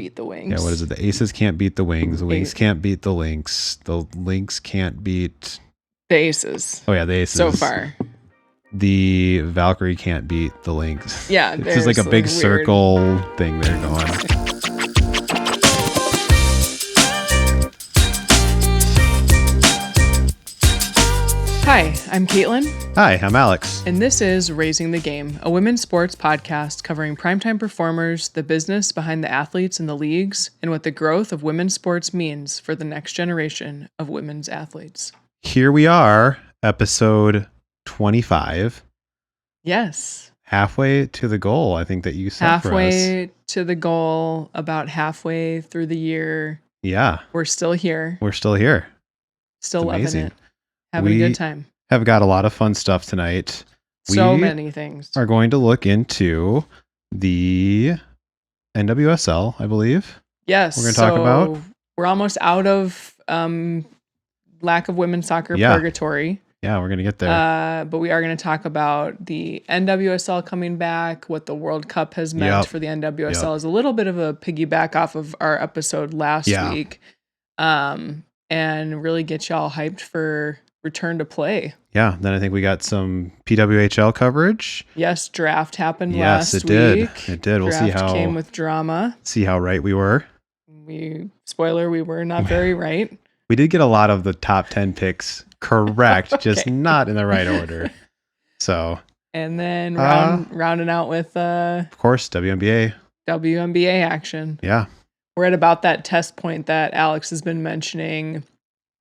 beat the Wings. Yeah, what is it? The Aces can't beat the Wings. The Wings can't beat the Lynx. The Lynx can't beat the Aces. Oh yeah, the Aces. So far. The Valkyrie can't beat the Lynx. Yeah, it's just like a big circle thing they're going. Hi, I'm Caitlin. Hi, I'm Alex. And this is Raising the Game, a women's sports podcast covering primetime performers, the business behind the athletes and the leagues, and what the growth of women's sports means for the next generation of women's athletes. Here we are, episode 25. Yes. Halfway to the goal, I think that you set for us. Halfway to the goal, about halfway through the year. Yeah. We're still here. Still loving it. Having a good time. Have got a lot of fun stuff tonight. So many things. Are going to look into the NWSL, I believe. Yes. We're going to talk about. We're almost out of lack of women's soccer purgatory. Yeah, we're going to get there. But we are going to talk about the NWSL coming back, what the World Cup has meant for the NWSL is a little bit of a piggyback off of our episode last week. And really get y'all hyped for return to play. Yeah, then I think we got some PWHL coverage. Yes, draft happened last week. It did. We'll see how came with drama. See how right we were. We were not very right. We did get a lot of the top 10 picks correct, just not in the right order. So, and then rounding out with of course, WNBA action. Yeah. We're at about that test point that Alex has been mentioning,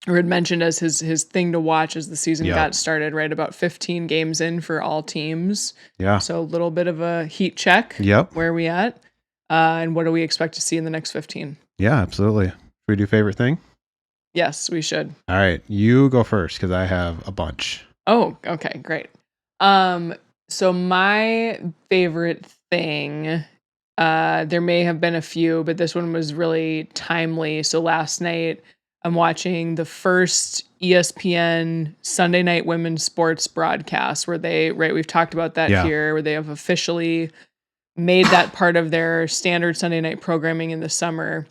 or had mentioned as his thing to watch as the season got started, right? About 15 games in for all teams. Yeah. So a little bit of a heat check. Yep. Where are we at? And what do we expect to see in the next 15? Yeah, absolutely. Should we do favorite thing? Yes, we should. All right. You go first because I have a bunch. Oh, okay. Great. So my favorite thing, there may have been a few, but this one was really timely. So last night, I'm watching the first ESPN Sunday night women's sports broadcast where we've talked about that here, where they have officially made that part of their standard Sunday night programming in the summer.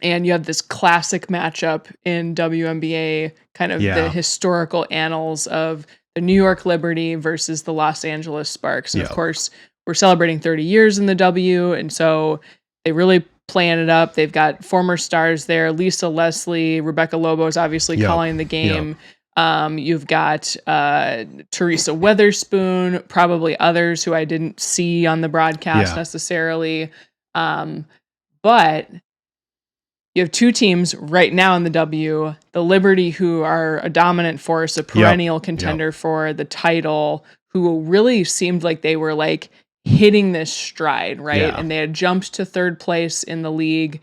And you have this classic matchup in WNBA, kind of the historical annals of the New York Liberty versus the Los Angeles Sparks. And of course, we're celebrating 30 years in the W, and so they really playing it up. They've got former stars there. Lisa Leslie, Rebecca Lobo is obviously calling the game. You've got Teresa Weatherspoon, probably others who I didn't see on the broadcast necessarily. But you have two teams right now in the W, the Liberty, who are a dominant force, a perennial contender for the title, who really seemed like they were like hitting this stride, right? Yeah. And they had jumped to third place in the league.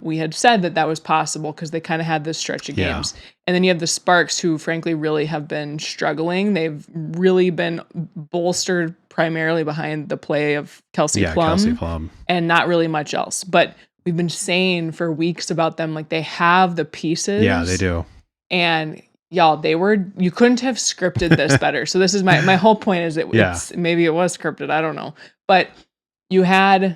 We had said that was possible because they kind of had this stretch of games. And then you have the Sparks, who frankly really have been struggling. They've really been bolstered primarily behind the play of Kelsey Plum, and not really much else. But we've been saying for weeks about them, like they have the pieces. Yeah, they do. And y'all, you couldn't have scripted this better. So this is my whole point is it's maybe it was scripted. I don't know. But you had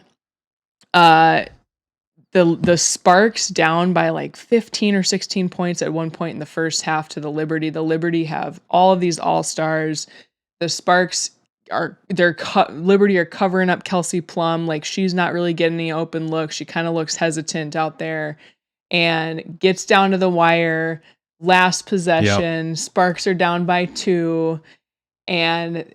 the Sparks down by like 15 or 16 points at one point in the first half to the Liberty. The Liberty have all of these all-stars. The Sparks Liberty are covering up Kelsey Plum. Like she's not really getting any open looks. She kind of looks hesitant out there and gets down to the wire. Last possession, Sparks are down by 2, and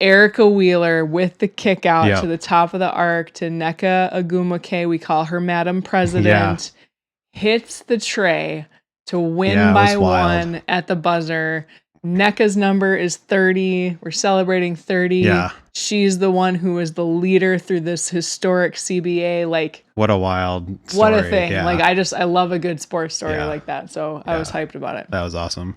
Erica Wheeler with the kick out to the top of the arc to Nneka Agumake, we call her Madam President, hits the tray to win by 1 at the buzzer. Nneka's number is 30. We're celebrating 30. Yeah. She's the one who is the leader through this historic CBA. Like, what a wild story. What a thing. Yeah. Like, I love a good sports story like that. So I was hyped about it. That was awesome.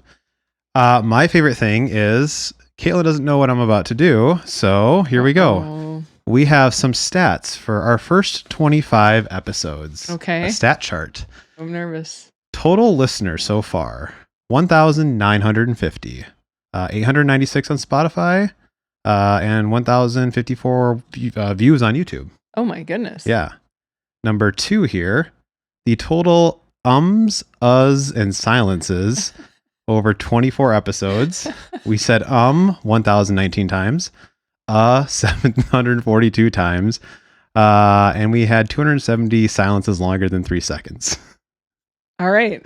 My favorite thing is Caitlin doesn't know what I'm about to do. So here we go. We have some stats for our first 25 episodes. Okay. A stat chart. I'm nervous. Total listeners so far. 1,950, 896 on Spotify, and 1,054 views on YouTube. Oh my goodness. Yeah. Number 2 here, the total ums, uhs, and silences over 24 episodes. We said 1,019 times, 742 times, and we had 270 silences longer than 3 seconds. All right.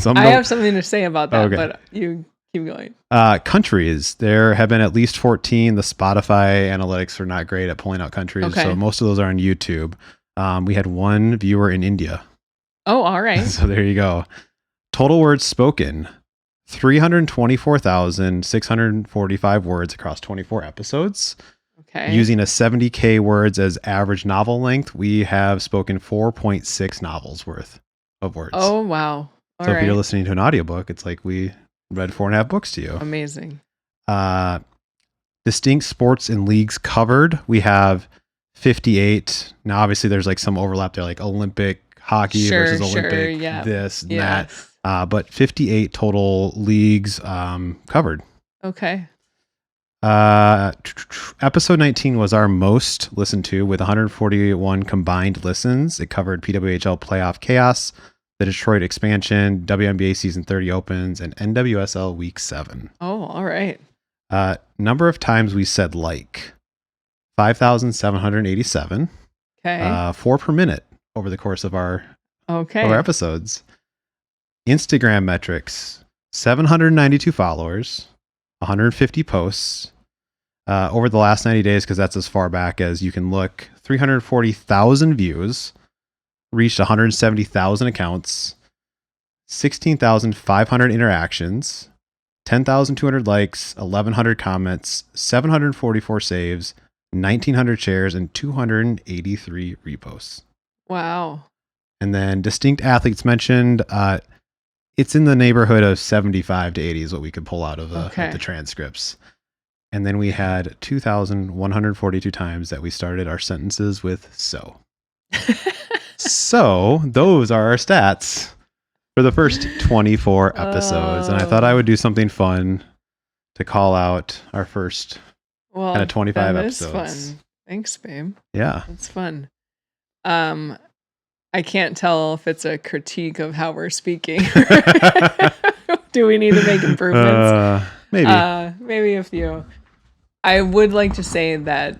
I have something to say about that, but you keep going. Countries. There have been at least 14. The Spotify analytics are not great at pulling out countries, so most of those are on YouTube. We had 1 viewer in India. Oh, all right. So there you go. Total words spoken, 324,645 words across 24 episodes. Okay. Using a 70K words as average novel length, we have spoken 4.6 novels worth of words. Oh, wow. So if you're listening to an audiobook, it's like we read 4.5 books to you. Amazing. Distinct sports and leagues covered. We have 58. Now, obviously, there's like some overlap there, like Olympic hockey versus Olympic this and that. But 58 total leagues covered. Okay. Episode 19 was our most listened to with 141 combined listens. It covered PWHL playoff chaos, the Detroit expansion, WNBA season 30 opens, and NWSL week 7. Oh, all right. Number of times we said like 5,787. Okay. 4 per minute over the course of our episodes. Instagram metrics, 792 followers, 150 posts over the last 90 days, because that's as far back as you can look. 340,000 views, reached 170,000 accounts, 16,500 interactions, 10,200 likes, 1,100 comments, 744 saves, 1,900 shares, and 283 reposts. Wow. And then distinct athletes mentioned, it's in the neighborhood of 75 to 80 is what we could pull out of the transcripts. And then we had 2,142 times that we started our sentences with so. So those are our stats for the first 24 episodes. And I thought I would do something fun to call out our first kind of 25 episodes. Fun. Thanks, babe. Yeah. It's fun. I can't tell if it's a critique of how we're speaking. Do we need to make improvements? Maybe a few. I would like to say that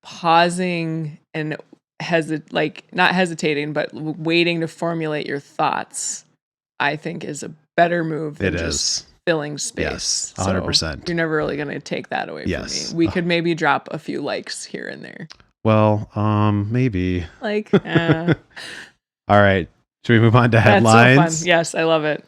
pausing and not hesitating, but waiting to formulate your thoughts, I think is a better move than just filling space. Yes, 100%. So you're never really going to take that away from me. We could maybe drop a few likes here and there. Well, maybe. Like, all right. Should we move on to headlines? That's so fun. Yes, I love it.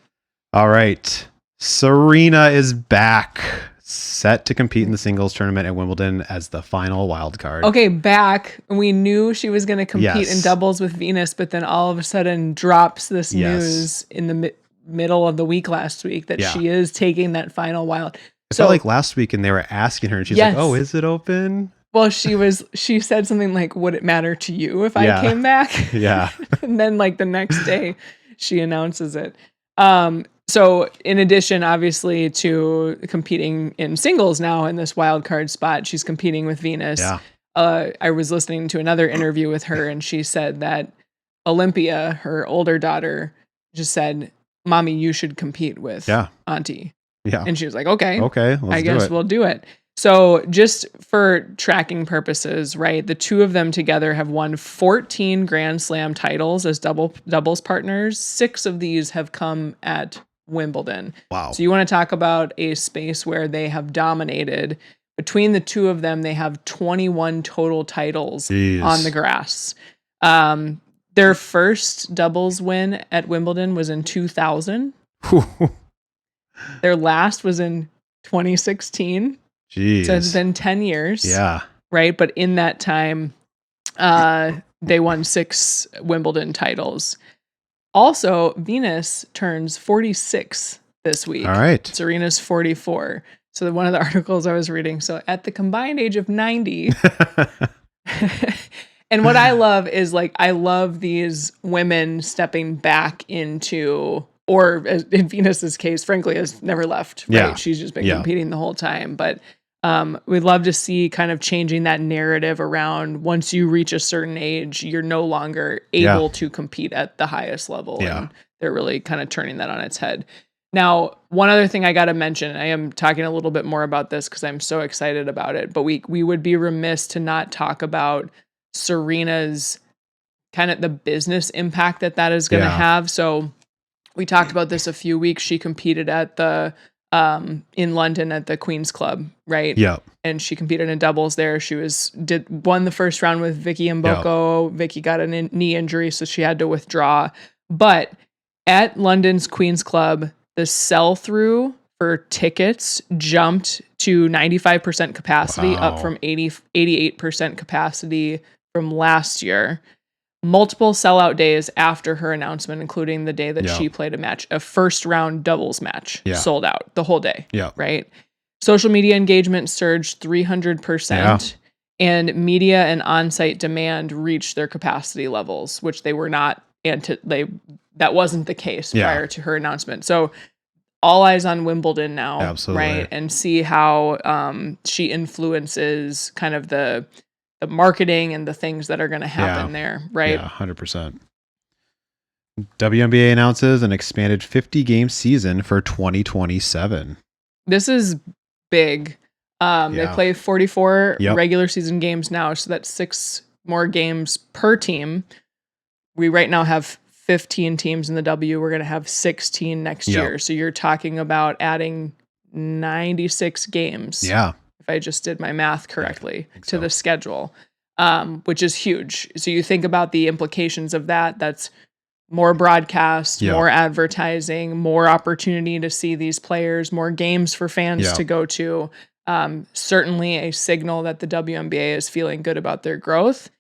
All right. Serena is back, set to compete in the singles tournament at Wimbledon as the final wild card. Okay, back. We knew she was going to compete in doubles with Venus, but then all of a sudden drops this news in the middle of the week last week that she is taking that final wild. I felt like last week and they were asking her and she's like, oh, is it open? Well, she said something like, would it matter to you if I came back? Yeah. And then like the next day she announces it. So in addition, obviously, to competing in singles now in this wild card spot, she's competing with Venus. Yeah. I was listening to another interview with her and she said that Olympia, her older daughter, just said, Mommy, you should compete with Auntie. Yeah. And she was like, okay, I guess we'll do it. So just for tracking purposes, right, the two of them together have won 14 Grand Slam titles as doubles partners. 6 of these have come at Wimbledon. Wow. So you want to talk about a space where they have dominated. Between the two of them, they have 21 total titles on the grass. Their first doubles win at Wimbledon was in 2000. Their last was in 2016. Jeez. So it's been 10 years. Yeah. Right. But in that time, they won 6 Wimbledon titles. Also, Venus turns 46 this week. All right. Serena's 44. So one of the articles I was reading. So at the combined age of 90. And what I love is I love these women stepping back into, or in Venus's case, frankly, has never left. Right. Yeah. She's just been competing the whole time. But We'd love to see kind of changing that narrative around once you reach a certain age, you're no longer able to compete at the highest level. Yeah. And they're really kind of turning that on its head. Now, one other thing I got to mention, I am talking a little bit more about this because I'm so excited about it, but we would be remiss to not talk about Serena's kind of the business impact that is going to have. So we talked about this a few weeks. She competed at the in London at the Queen's Club, right? Yeah. And she competed in doubles there. She won the first round with Vicky Mboko. Vicky got a knee injury, so she had to withdraw. But at London's Queen's Club, the sell-through for tickets jumped to 95% capacity, up from 88% capacity from last year. Multiple sellout days after her announcement, including the day that she played a first round doubles match, sold out the whole day. Yeah. Right. Social media engagement surged 300%, and media and on-site demand reached their capacity levels, which they were not. That wasn't the case prior to her announcement. So all eyes on Wimbledon now. Absolutely. Right. And see how she influences kind of the marketing and the things that are going to happen there, right? Yeah, 100%. WNBA announces an expanded 50-game season for 2027. This is big. They play 44 regular season games now, so that's 6 more games per team. We right now have 15 teams in the W. We're going to have 16 next year. So you're talking about adding 96 games. Yeah. I just did my math correctly to the schedule, which is huge. So you think about the implications of that. That's more broadcast, more advertising, more opportunity to see these players, more games for fans to go to. Certainly a signal that the WNBA is feeling good about their growth.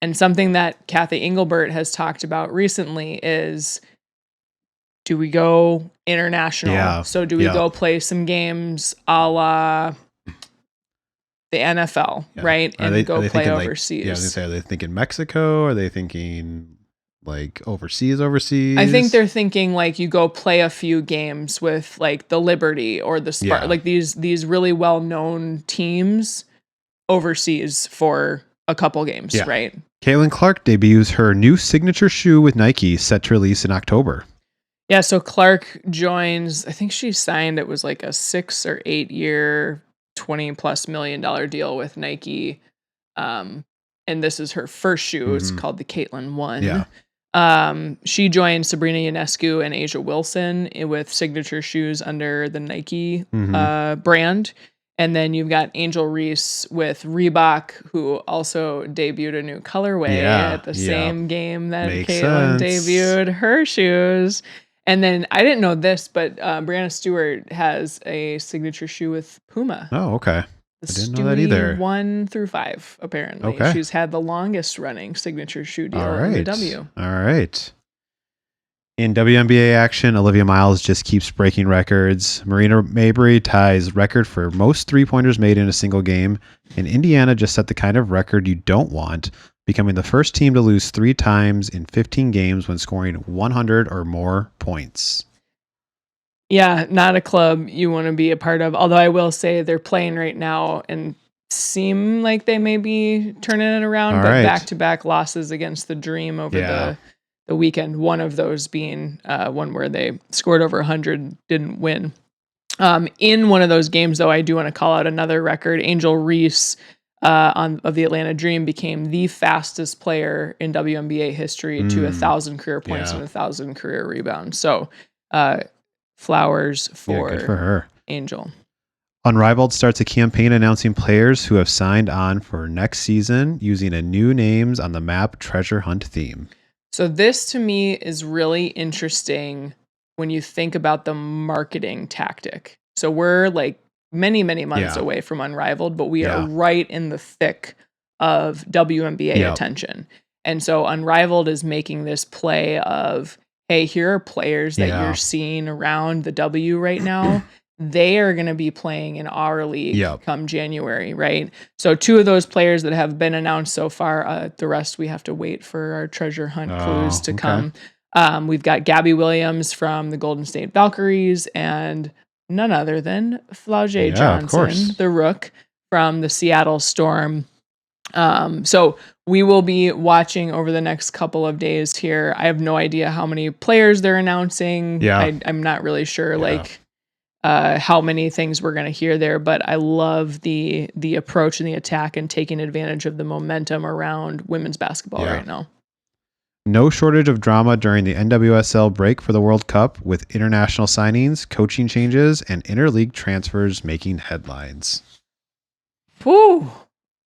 And something that Kathy Engelbert has talked about recently is, do we go international? Yeah. So do we go play some games a la the NFL, right? And go play overseas. I was gonna say, are they thinking Mexico? Are they thinking like overseas? I think they're thinking like you go play a few games with like the Liberty or the Spark, like these really well-known teams overseas for a couple games, right? Caitlin Clark debuts her new signature shoe with Nike, set to release in October. Yeah, so Clark joins, I think she signed, it was like a 6 or 8 year, $20+ million deal with Nike. And this is her first shoe. It's called the Caitlin 1. Yeah. She joined Sabrina Ionescu and Asia Wilson with signature shoes under the Nike brand. And then you've got Angel Reese with Reebok, who also debuted a new colorway at the same game that Caitlin debuted her shoes. And then I didn't know this, but Brianna Stewart has a signature shoe with Puma. Oh, okay. I didn't know that either. 1 through 5, apparently. Okay. She's had the longest running signature shoe deal in the W. All right. In WNBA action, Olivia Miles just keeps breaking records. Marina Mabrey ties record for most three-pointers made in a single game. And Indiana just set the kind of record you don't want, becoming the first team to lose 3 times in 15 games when scoring 100 or more points. Yeah, not a club you want to be a part of. Although I will say they're playing right now and seem like they may be turning it around. All but right. Back-to-back losses against the Dream over the weekend. One of those being one where they scored over 100, didn't win. In one of those games, though, I do want to call out another record. Angel Reese of the Atlanta Dream became the fastest player in WNBA history to 1,000 career points and 1,000 career rebounds. So flowers for her. Angel. Unrivaled starts a campaign announcing players who have signed on for next season using a new names on the map treasure hunt theme. So this to me is really interesting when you think about the marketing tactic. So we're like many, many months away from Unrivaled, but we are right in the thick of WNBA attention. And so Unrivaled is making this play of, hey, here are players that you're seeing around the W right now. They are going to be playing in our league come January, right? So 2 of those players that have been announced so far, the rest we have to wait for our treasure hunt clues to come. We've got Gabby Williams from the Golden State Valkyries and none other than Flau'jae Johnson, the Rook from the Seattle Storm. So we will be watching over the next couple of days here. I have no idea how many players they're announcing. I'm not really sure how many things we're going to hear there, but I love the approach and the attack and taking advantage of the momentum around women's basketball right now. No shortage of drama during the NWSL break for the World Cup, with international signings, coaching changes, and interleague transfers making headlines. Whew.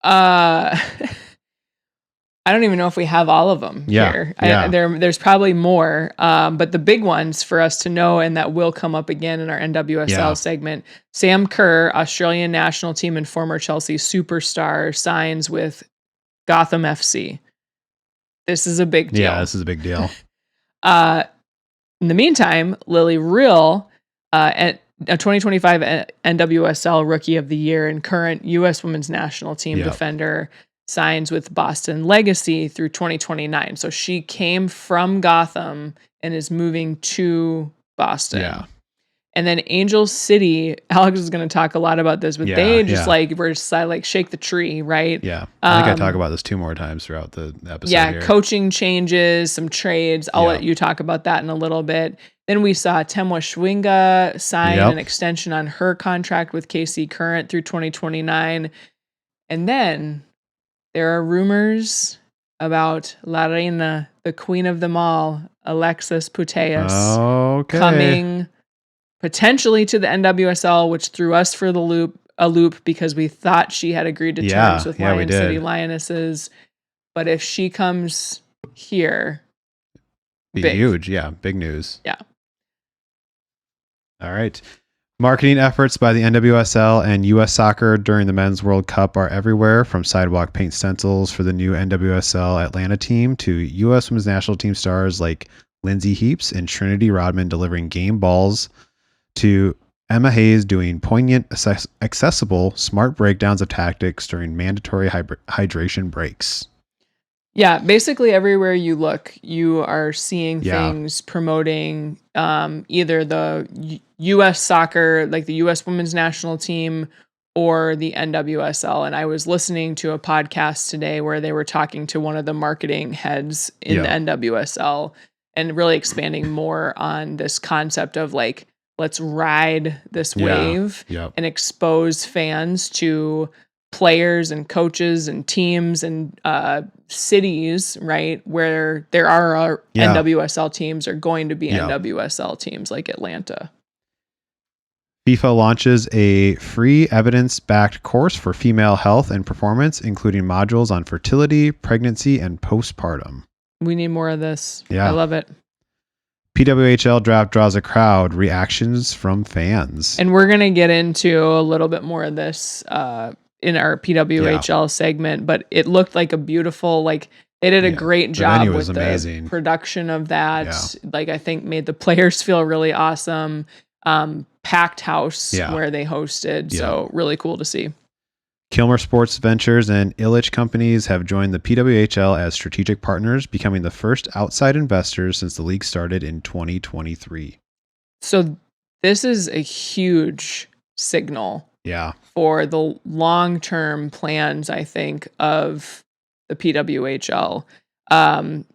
I don't even know if we have all of them here. There's probably more, but the big ones for us to know, and that will come up again in our NWSL segment. Sam Kerr, Australian national team and former Chelsea superstar, signs with Gotham FC. This is a big deal. Yeah, this is a big deal. In the meantime, Lily Real, a 2025 NWSL Rookie of the Year and current U.S. Women's National Team defender, signs with Boston Legacy through 2029. So she came from Gotham and is moving to Boston. Yeah. And then Angel City, Alex is going to talk a lot about this, but they just shake the tree, right? Yeah. I think I talk about this 2 more times throughout the episode. Yeah, here. Coaching changes, some trades. I'll let you talk about that in a little bit. Then we saw Temwa Schwinga sign an extension on her contract with KC Current through 2029. And then there are rumors about La Reina, the queen of them all, Alexis Putellas, coming potentially to the NWSL, which threw us for a loop because we thought she had agreed to terms with Lion City Lionesses. But if she comes here, be huge. Yeah, big news. Yeah. All right. Marketing efforts by the NWSL and U.S. Soccer during the Men's World Cup are everywhere, from sidewalk paint stencils for the new NWSL Atlanta team to U.S. Women's National Team stars like Lindsey Heaps and Trinity Rodman delivering game balls, to Emma Hayes doing poignant, accessible, smart breakdowns of tactics during mandatory hydration breaks. Yeah, basically everywhere you look, you are seeing things promoting either the U.S. soccer, like the U.S. Women's National Team, or the NWSL. And I was listening to a podcast today where they were talking to one of the marketing heads in the NWSL and really expanding more on this concept of like, let's ride this wave and expose fans to players and coaches and teams and cities, right, where there are NWSL teams are going to be NWSL teams like Atlanta. FIFA launches a free evidence-backed course for female health and performance, including modules on fertility, pregnancy, and postpartum. We need more of this. I love it. PWHL draft draws a crowd, reactions from fans. And we're going to get into a little bit more of this in our PWHL segment, but it looked like a beautiful, like they did a great job with the production of that. Yeah. Like I think made the players feel really awesome. Packed house where they hosted. Yeah. So really cool to see. Kilmer Sports Ventures and Illich Companies have joined the PWHL as strategic partners, becoming the first outside investors since the league started in 2023. So this is a huge signal for the long-term plans, I think, of the PWHL.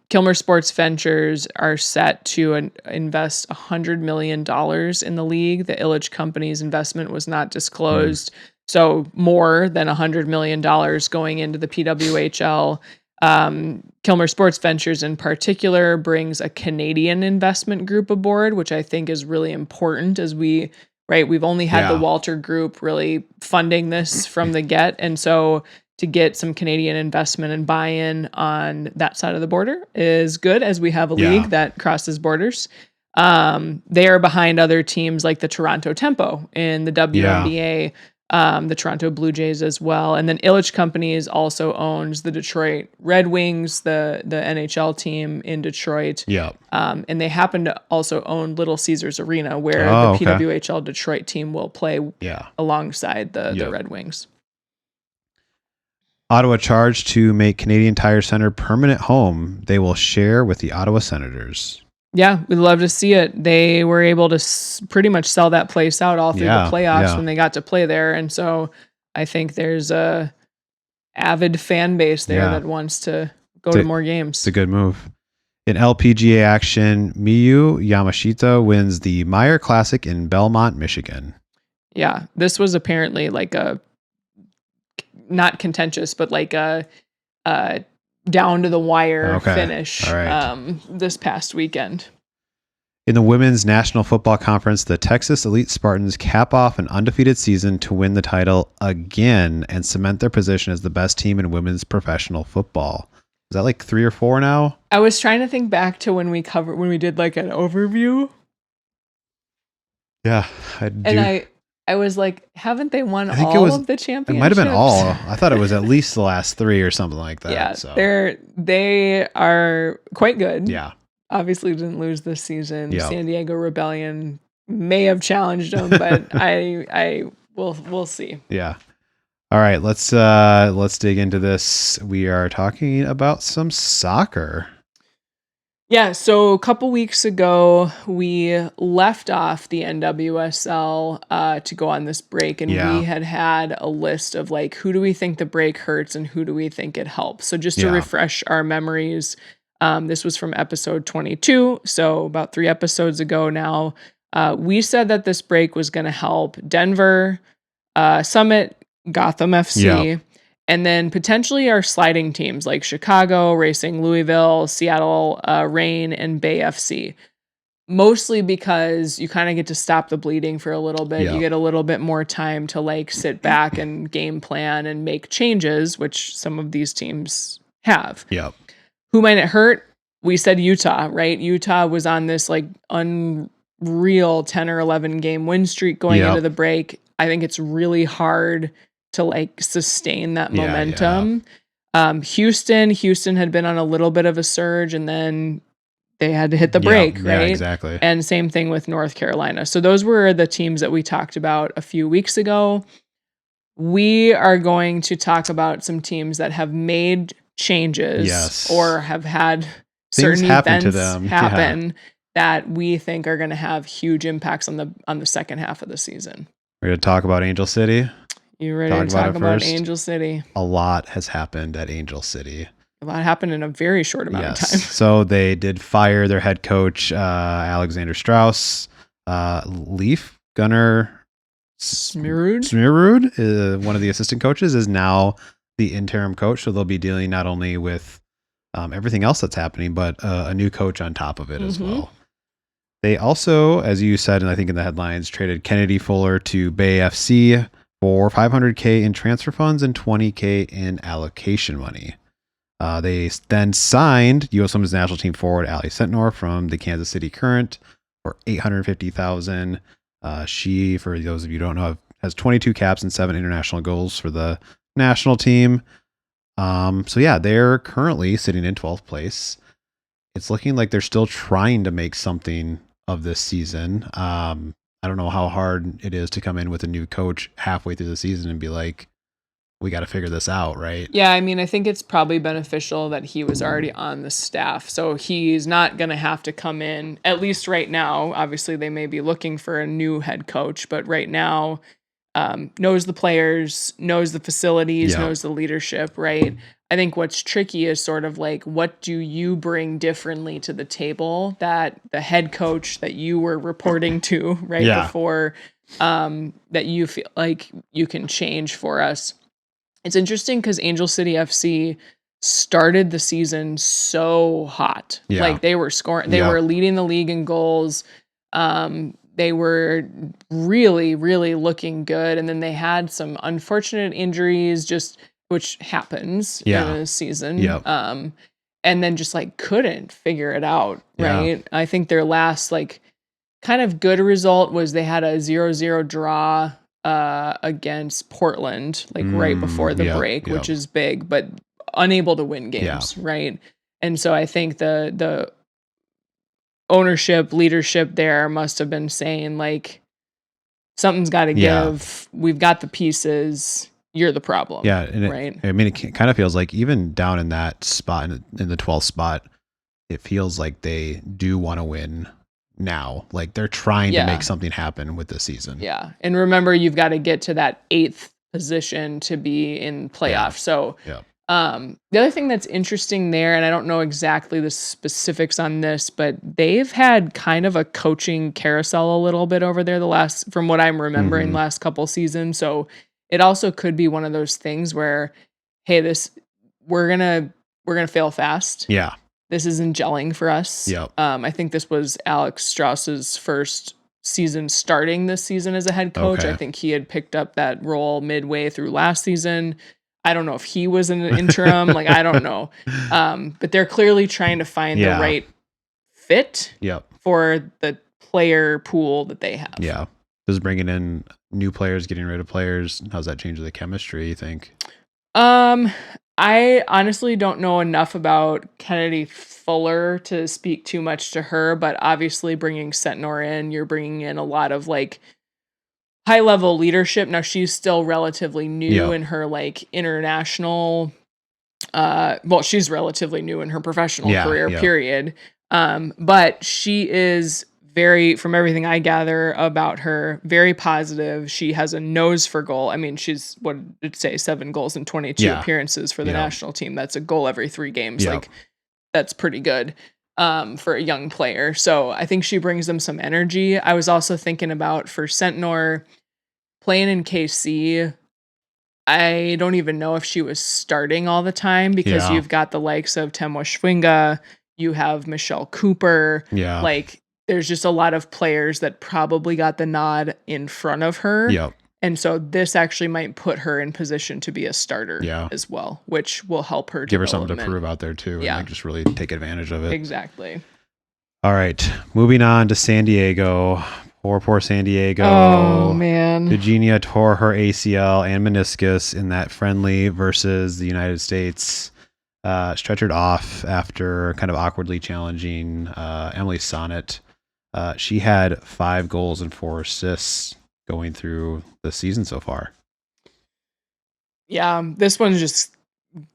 Kilmer Sports Ventures are set to invest $100 million in the league. The Illich Company's investment was not disclosed. So more than $100 million going into the PWHL. Kilmer Sports Ventures in particular brings a Canadian investment group aboard, which I think is really important as we've only had the Walter Group really funding this from the get. And so to get some Canadian investment and buy-in on that side of the border is good, as we have a league that crosses borders. They are behind other teams like the Toronto Tempo in the WNBA, the Toronto Blue Jays as well. And then Illich Companies also owns the Detroit Red Wings, the NHL team in Detroit. And they happen to also own Little Caesars Arena, where the PWHL Detroit team will play alongside the Red Wings. Ottawa charged to make Canadian Tire Center permanent home they will share with the Ottawa Senators. Yeah, we'd love to see it. They were able to pretty much sell that place out all through the playoffs when they got to play there, and so I think there's a avid fan base there that wants to go to more games. It's a good move. In LPGA action, Miyu Yamashita wins the Meyer Classic in Belmont, Michigan. Yeah, this was apparently like a not contentious, but like a down to the wire finish this past weekend. In the Women's National Football Conference, the Texas Elite Spartans cap off an undefeated season to win the title again and cement their position as the best team in women's professional football. Is that like 3 or 4 now? I was trying to think back to when we did like an overview. Yeah, I was like, haven't they won all of the championships? It might have been all. I thought it was at least the last 3 or something like that. Yeah, so. They are quite good. Yeah. Obviously didn't lose this season. Yep. San Diego Rebellion may have challenged them, but we'll see. Yeah. All right, let's dig into this. We are talking about some soccer. Yeah, so a couple weeks ago, we left off the NWSL to go on this break, and we had a list of like, who do we think the break hurts and who do we think it helps? So just to refresh our memories, this was from episode 22, so about 3 episodes ago now. We said that this break was going to help Denver, Summit, Gotham FC, and then potentially our sliding teams like Chicago, Racing Louisville, Seattle, Reign, and Bay FC. Mostly because you kind of get to stop the bleeding for a little bit. You get a little bit more time to like sit back and game plan and make changes, which some of these teams have. Yep. Who might it hurt? We said Utah, right? Utah was on this like unreal 10 or 11 game win streak going into the break. I think it's really hard to like sustain that momentum. Houston had been on a little bit of a surge and then they had to hit the break, right? Yeah, exactly. And same thing with North Carolina. So those were the teams that we talked about a few weeks ago. We are going to talk about some teams that have made changes or have had certain events happen that we think are going to have huge impacts on the second half of the season. We're going to talk about Angel City. You ready to talk about Angel City? A lot has happened at Angel City. A lot happened in a very short amount of time. So they did fire their head coach, Alexander Strauss. Leaf Gunnar Smirud, one of the assistant coaches, is now the interim coach. So they'll be dealing not only with everything else that's happening, but a new coach on top of it as well. They also, as you said, and I think in the headlines, traded Kennedy Fuller to Bay FC for $500K in transfer funds and $20K in allocation money. They then signed U.S. Women's National Team forward Ali Sentnor from the Kansas City Current for $850,000. She, for those of you who don't know, has 22 caps and 7 international goals for the national team. They're currently sitting in 12th place. It's looking like they're still trying to make something of this season. I don't know how hard it is to come in with a new coach halfway through the season and be like, we got to figure this out, right? Yeah, I mean, I think it's probably beneficial that he was already on the staff. So he's not going to have to come in, at least right now. Obviously, they may be looking for a new head coach, but right now, knows the players, knows the facilities, knows the leadership, right? I think what's tricky is sort of like, what do you bring differently to the table that the head coach that you were reporting to before, that you feel like you can change for us? It's interesting because Angel City FC started the season so hot. Like they were scoring, they were leading the league in goals. They were really, really looking good. And then they had some unfortunate injuries, which happens in a season. And then just like couldn't figure it out. Right. I think their last like kind of good result was they had a 0-0 draw against Portland, like right before the break, which is big, but unable to win games. Right. And so I think the ownership, leadership there must have been saying like, something's got to give. We've got the pieces. You're the problem. Yeah. And right. I mean, it kind of feels like even down in that spot, in the 12th spot, it feels like they do want to win now. Like they're trying to make something happen with this season. Yeah. And remember, you've got to get to that 8th position to be in playoff. So the other thing that's interesting there, and I don't know exactly the specifics on this, but they've had kind of a coaching carousel a little bit over there from what I'm remembering, last couple seasons. So it also could be one of those things where, hey, we're gonna fail fast. Yeah. This isn't gelling for us. Yep. I think this was Alex Strauss's first season starting this season as a head coach. I think he had picked up that role midway through last season. I don't know if he was in an interim. Like, I don't know. But they're clearly trying to find the right fit for the player pool that they have. Yeah. Does bringing in new players, getting rid of players, how's that change the chemistry, you think? I honestly don't know enough about Kennedy Fuller to speak too much to her, but obviously bringing Sentnor in, you're bringing in a lot of like high level leadership. Now she's still relatively new in her like international, she's relatively new in her professional career, period. But she is from everything I gather about her, very positive. She has a nose for goal. I mean, she's, 7 goals in 22 appearances for the national team. That's a goal every 3 games. Like, that's pretty good for a young player. So I think she brings them some energy. I was also thinking about for Sentnor playing in KC. I don't even know if she was starting all the time because you've got the likes of Temwa Schwinga, you have Michelle Cooper. Yeah. Like, there's just a lot of players that probably got the nod in front of her. Yep. And so this actually might put her in position to be a starter as well, which will help her give her something to prove out there too. And like just really take advantage of it. Exactly. All right. Moving on to San Diego. Poor San Diego. Oh, man. Dudinha tore her ACL and meniscus in that friendly versus the United States. Stretchered off after kind of awkwardly challenging Emily Sonnet. She had 5 goals and 4 assists going through the season so far. Yeah, this one's just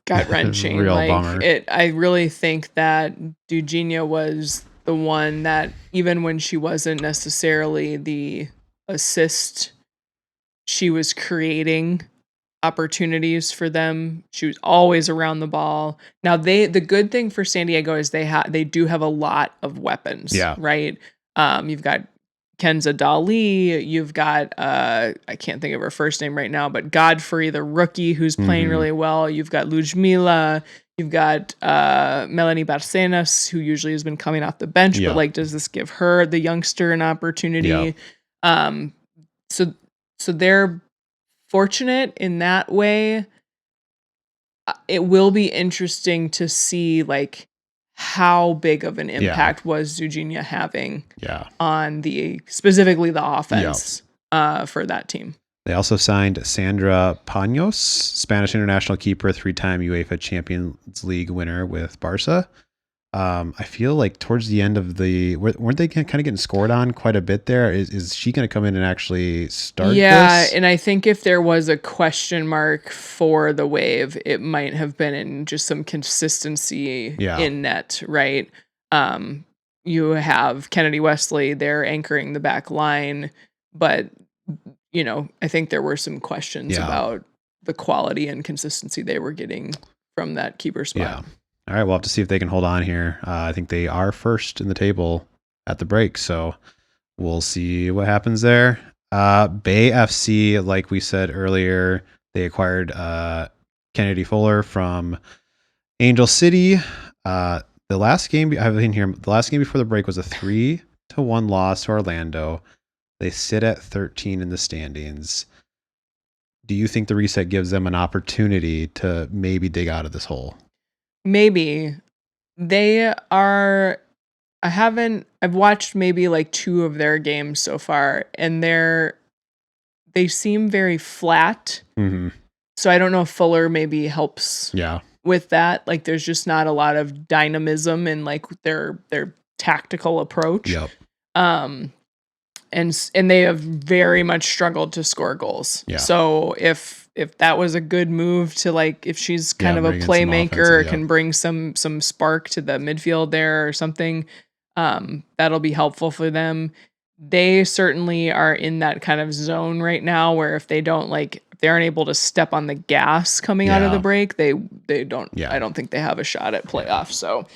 gut-wrenching. Real bummer. I really think that Dudinha was the one that, even when she wasn't necessarily the assist, she was creating opportunities for them. She was always around the ball. Now, the good thing for San Diego is they do have a lot of weapons. Yeah. Right. You've got Kenza Dali. You've got I can't think of her first name right now, but Godfrey, the rookie, who's playing really well. You've got Ludmila. You've got Melanie Barcenas, who usually has been coming off the bench, but like, does this give her, the youngster, an opportunity? So they're fortunate in that way. It will be interesting to see like how big of an impact was Dudinha having on specifically the offense for that team. They also signed Sandra Panos, Spanish international keeper, 3-time UEFA Champions League winner with Barca. I feel like towards the end of weren't they kind of getting scored on quite a bit there? Is she going to come in and actually start this? Yeah, and I think if there was a question mark for the Wave, it might have been in just some consistency in net, right? You have Kennedy Wesley there anchoring the back line, but, I think there were some questions about the quality and consistency they were getting from that keeper spot. Yeah. All right, we'll have to see if they can hold on here. I think they are first in the table at the break, so we'll see what happens there. Bay FC, like we said earlier, they acquired Kennedy Fuller from Angel City. The last game I have in here, the last game before the break was a 3-1 loss to Orlando. They sit at 13 in the standings. Do you think the reset gives them an opportunity to maybe dig out of this hole? Maybe. I've watched maybe like 2 of their games so far, and they seem very flat. Mm-hmm. So I don't know if Fuller maybe helps with that. Like, there's just not a lot of dynamism in like their tactical approach. Yep. And they have very much struggled to score goals. Yeah. So if if that was a good move to like, if she's kind of a playmaker or can bring some spark to the midfield there or something, that'll be helpful for them. They certainly are in that kind of zone right now where if they don't like, if they aren't able to step on the gas coming out of the break, they don't, I don't think they have a shot at playoffs. So,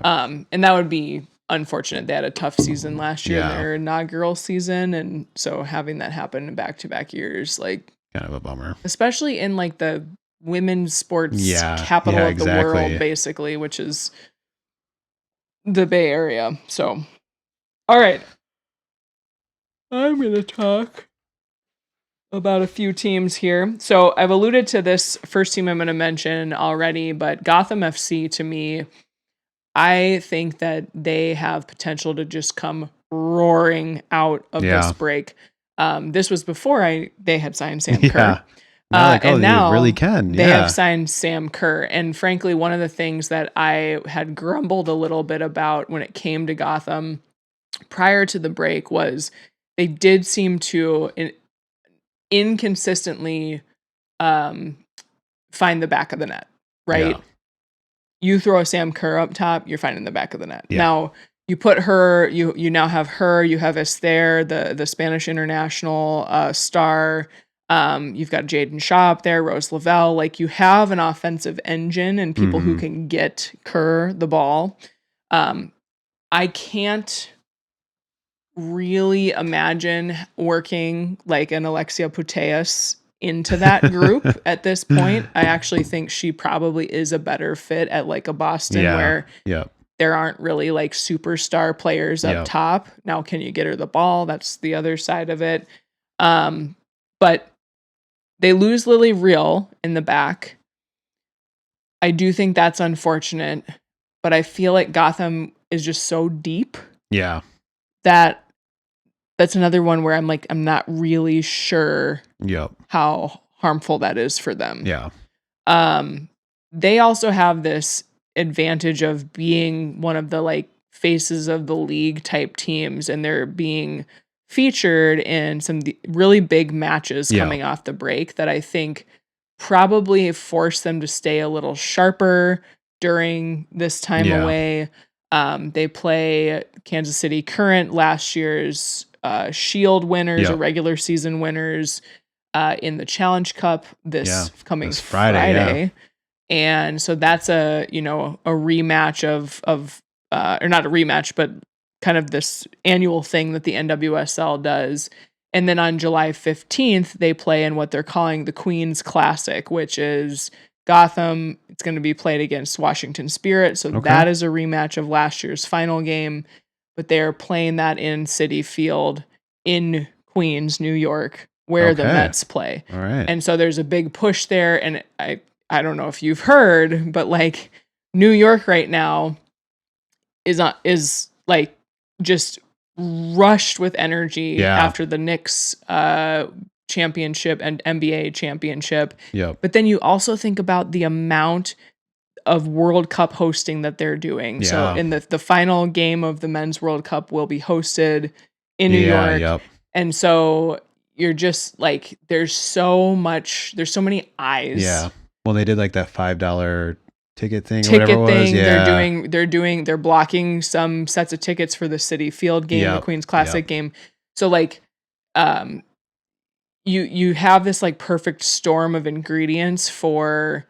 and that would be unfortunate. They had a tough season last year, their inaugural season. And so having that happen in back-to-back years, like kind of a bummer, especially in like the women's sports capital of the world, basically, which is the Bay Area. So, all right. I'm going to talk about a few teams here. So I've alluded to this first team I'm going to mention already, but Gotham FC, to me, I think that they have potential to just come roaring out of this break. This was before they had signed Sam Kerr. And now really can. They have signed Sam Kerr. And frankly, one of the things that I had grumbled a little bit about when it came to Gotham prior to the break was they did seem to inconsistently find the back of the net, right? Yeah. You throw a Sam Kerr up top, you're finding the back of the net. Yeah. Now, you put her, you now have her, you have Esther, the Spanish international star. You've got Jaden Shaw up there, Rose Lavelle. Like, you have an offensive engine and people who can get Kerr the ball. I can't really imagine working like an Alexia Putellas into that group at this point. I actually think she probably is a better fit at like a Boston where there aren't really like superstar players up top. Now, can you get her the ball? That's the other side of it. But they lose Lily Real in the back. I do think that's unfortunate, but I feel like Gotham is just so deep. Yeah. That's another one where I'm like, I'm not really sure how harmful that is for them. Yeah. They also have this advantage of being one of the like faces of the league type teams, and they're being featured in some really big matches coming off the break that I think probably force them to stay a little sharper during this time away. They play Kansas City Current, last year's Shield winners or regular season winners in the Challenge Cup this Friday. And so that's a rematch of or not a rematch, but kind of this annual thing that the NWSL does. And then on July 15th, they play in what they're calling the Queen's Classic, which is Gotham. It's going to be played against Washington Spirit. So that is a rematch of last year's final game, but they're playing that in Citi Field in Queens, New York, where the Mets play. All right. And so there's a big push there. And I don't know if you've heard, but like New York right now is like just rushed with energy after the Knicks championship and NBA championship. Yep. But then you also think about the amount of World Cup hosting that they're doing. Yeah. So in the final game of the Men's World Cup will be hosted in New York. Yep. And so you're just like, there's so many eyes. Yeah. Well, they did like that $5 ticket thing or whatever it was. Yeah. They're blocking some sets of tickets for the Citi Field game, the Queen's Classic game. So like, you have this like perfect storm of ingredients for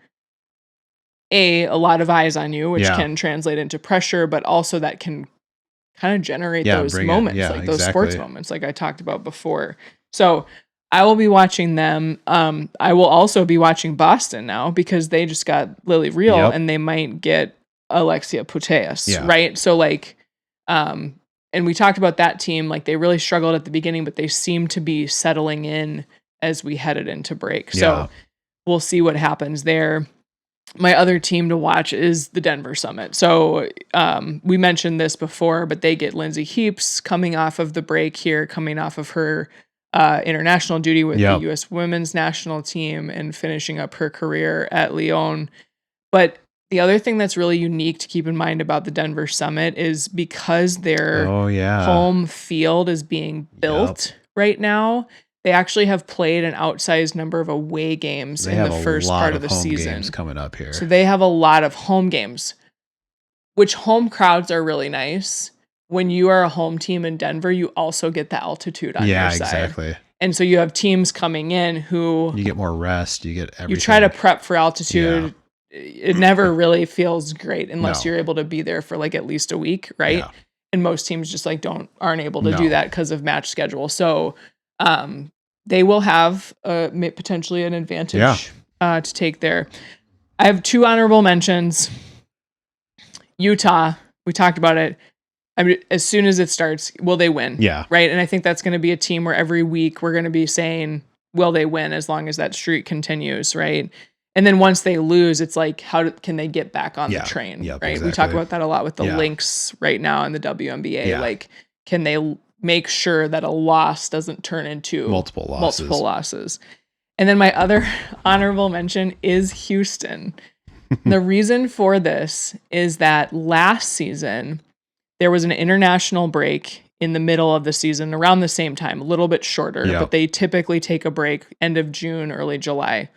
a lot of eyes on you, which can translate into pressure, but also that can kind of generate those moments, those sports moments, like I talked about before. So I will be watching them. I will also be watching Boston now because they just got Lily Real and they might get Alexia Putellas, right? So like, and we talked about that team, like they really struggled at the beginning, but they seem to be settling in as we headed into break. So we'll see what happens there. My other team to watch is the Denver Summit. So we mentioned this before, but they get Lindsey Heaps coming off of the break here, coming off of her international duty with the U.S. women's national team and finishing up her career at Lyon. But the other thing that's really unique to keep in mind about the Denver Summit is because their home field is being built right now, they actually have played an outsized number of away games in the first part of the season. Games coming up here. So they have a lot of home games, which home crowds are really nice. When you are a home team in Denver, you also get the altitude on your side. Yeah, exactly. And so you have teams coming in who... You get more rest. You get everything. You try to prep for altitude. Yeah. It never really feels great unless you're able to be there for like at least a week, right? Yeah. And most teams just like aren't able to do that because of match schedule. So they will have potentially an advantage to take there. I have 2 honorable mentions. Utah, we talked about it. I mean, as soon as it starts, will they win? Yeah. Right. And I think that's going to be a team where every week we're going to be saying, will they win as long as that streak continues? Right. And then once they lose, it's like, can they get back on the train? Yep, right. Exactly. We talk about that a lot with the Lynx right now in the WNBA. Yeah. Like, can they make sure that a loss doesn't turn into multiple losses? And then my other honorable mention is Houston. The reason for this is that last season, there was an international break in the middle of the season around the same time, a little bit shorter, but they typically take a break end of June, early July.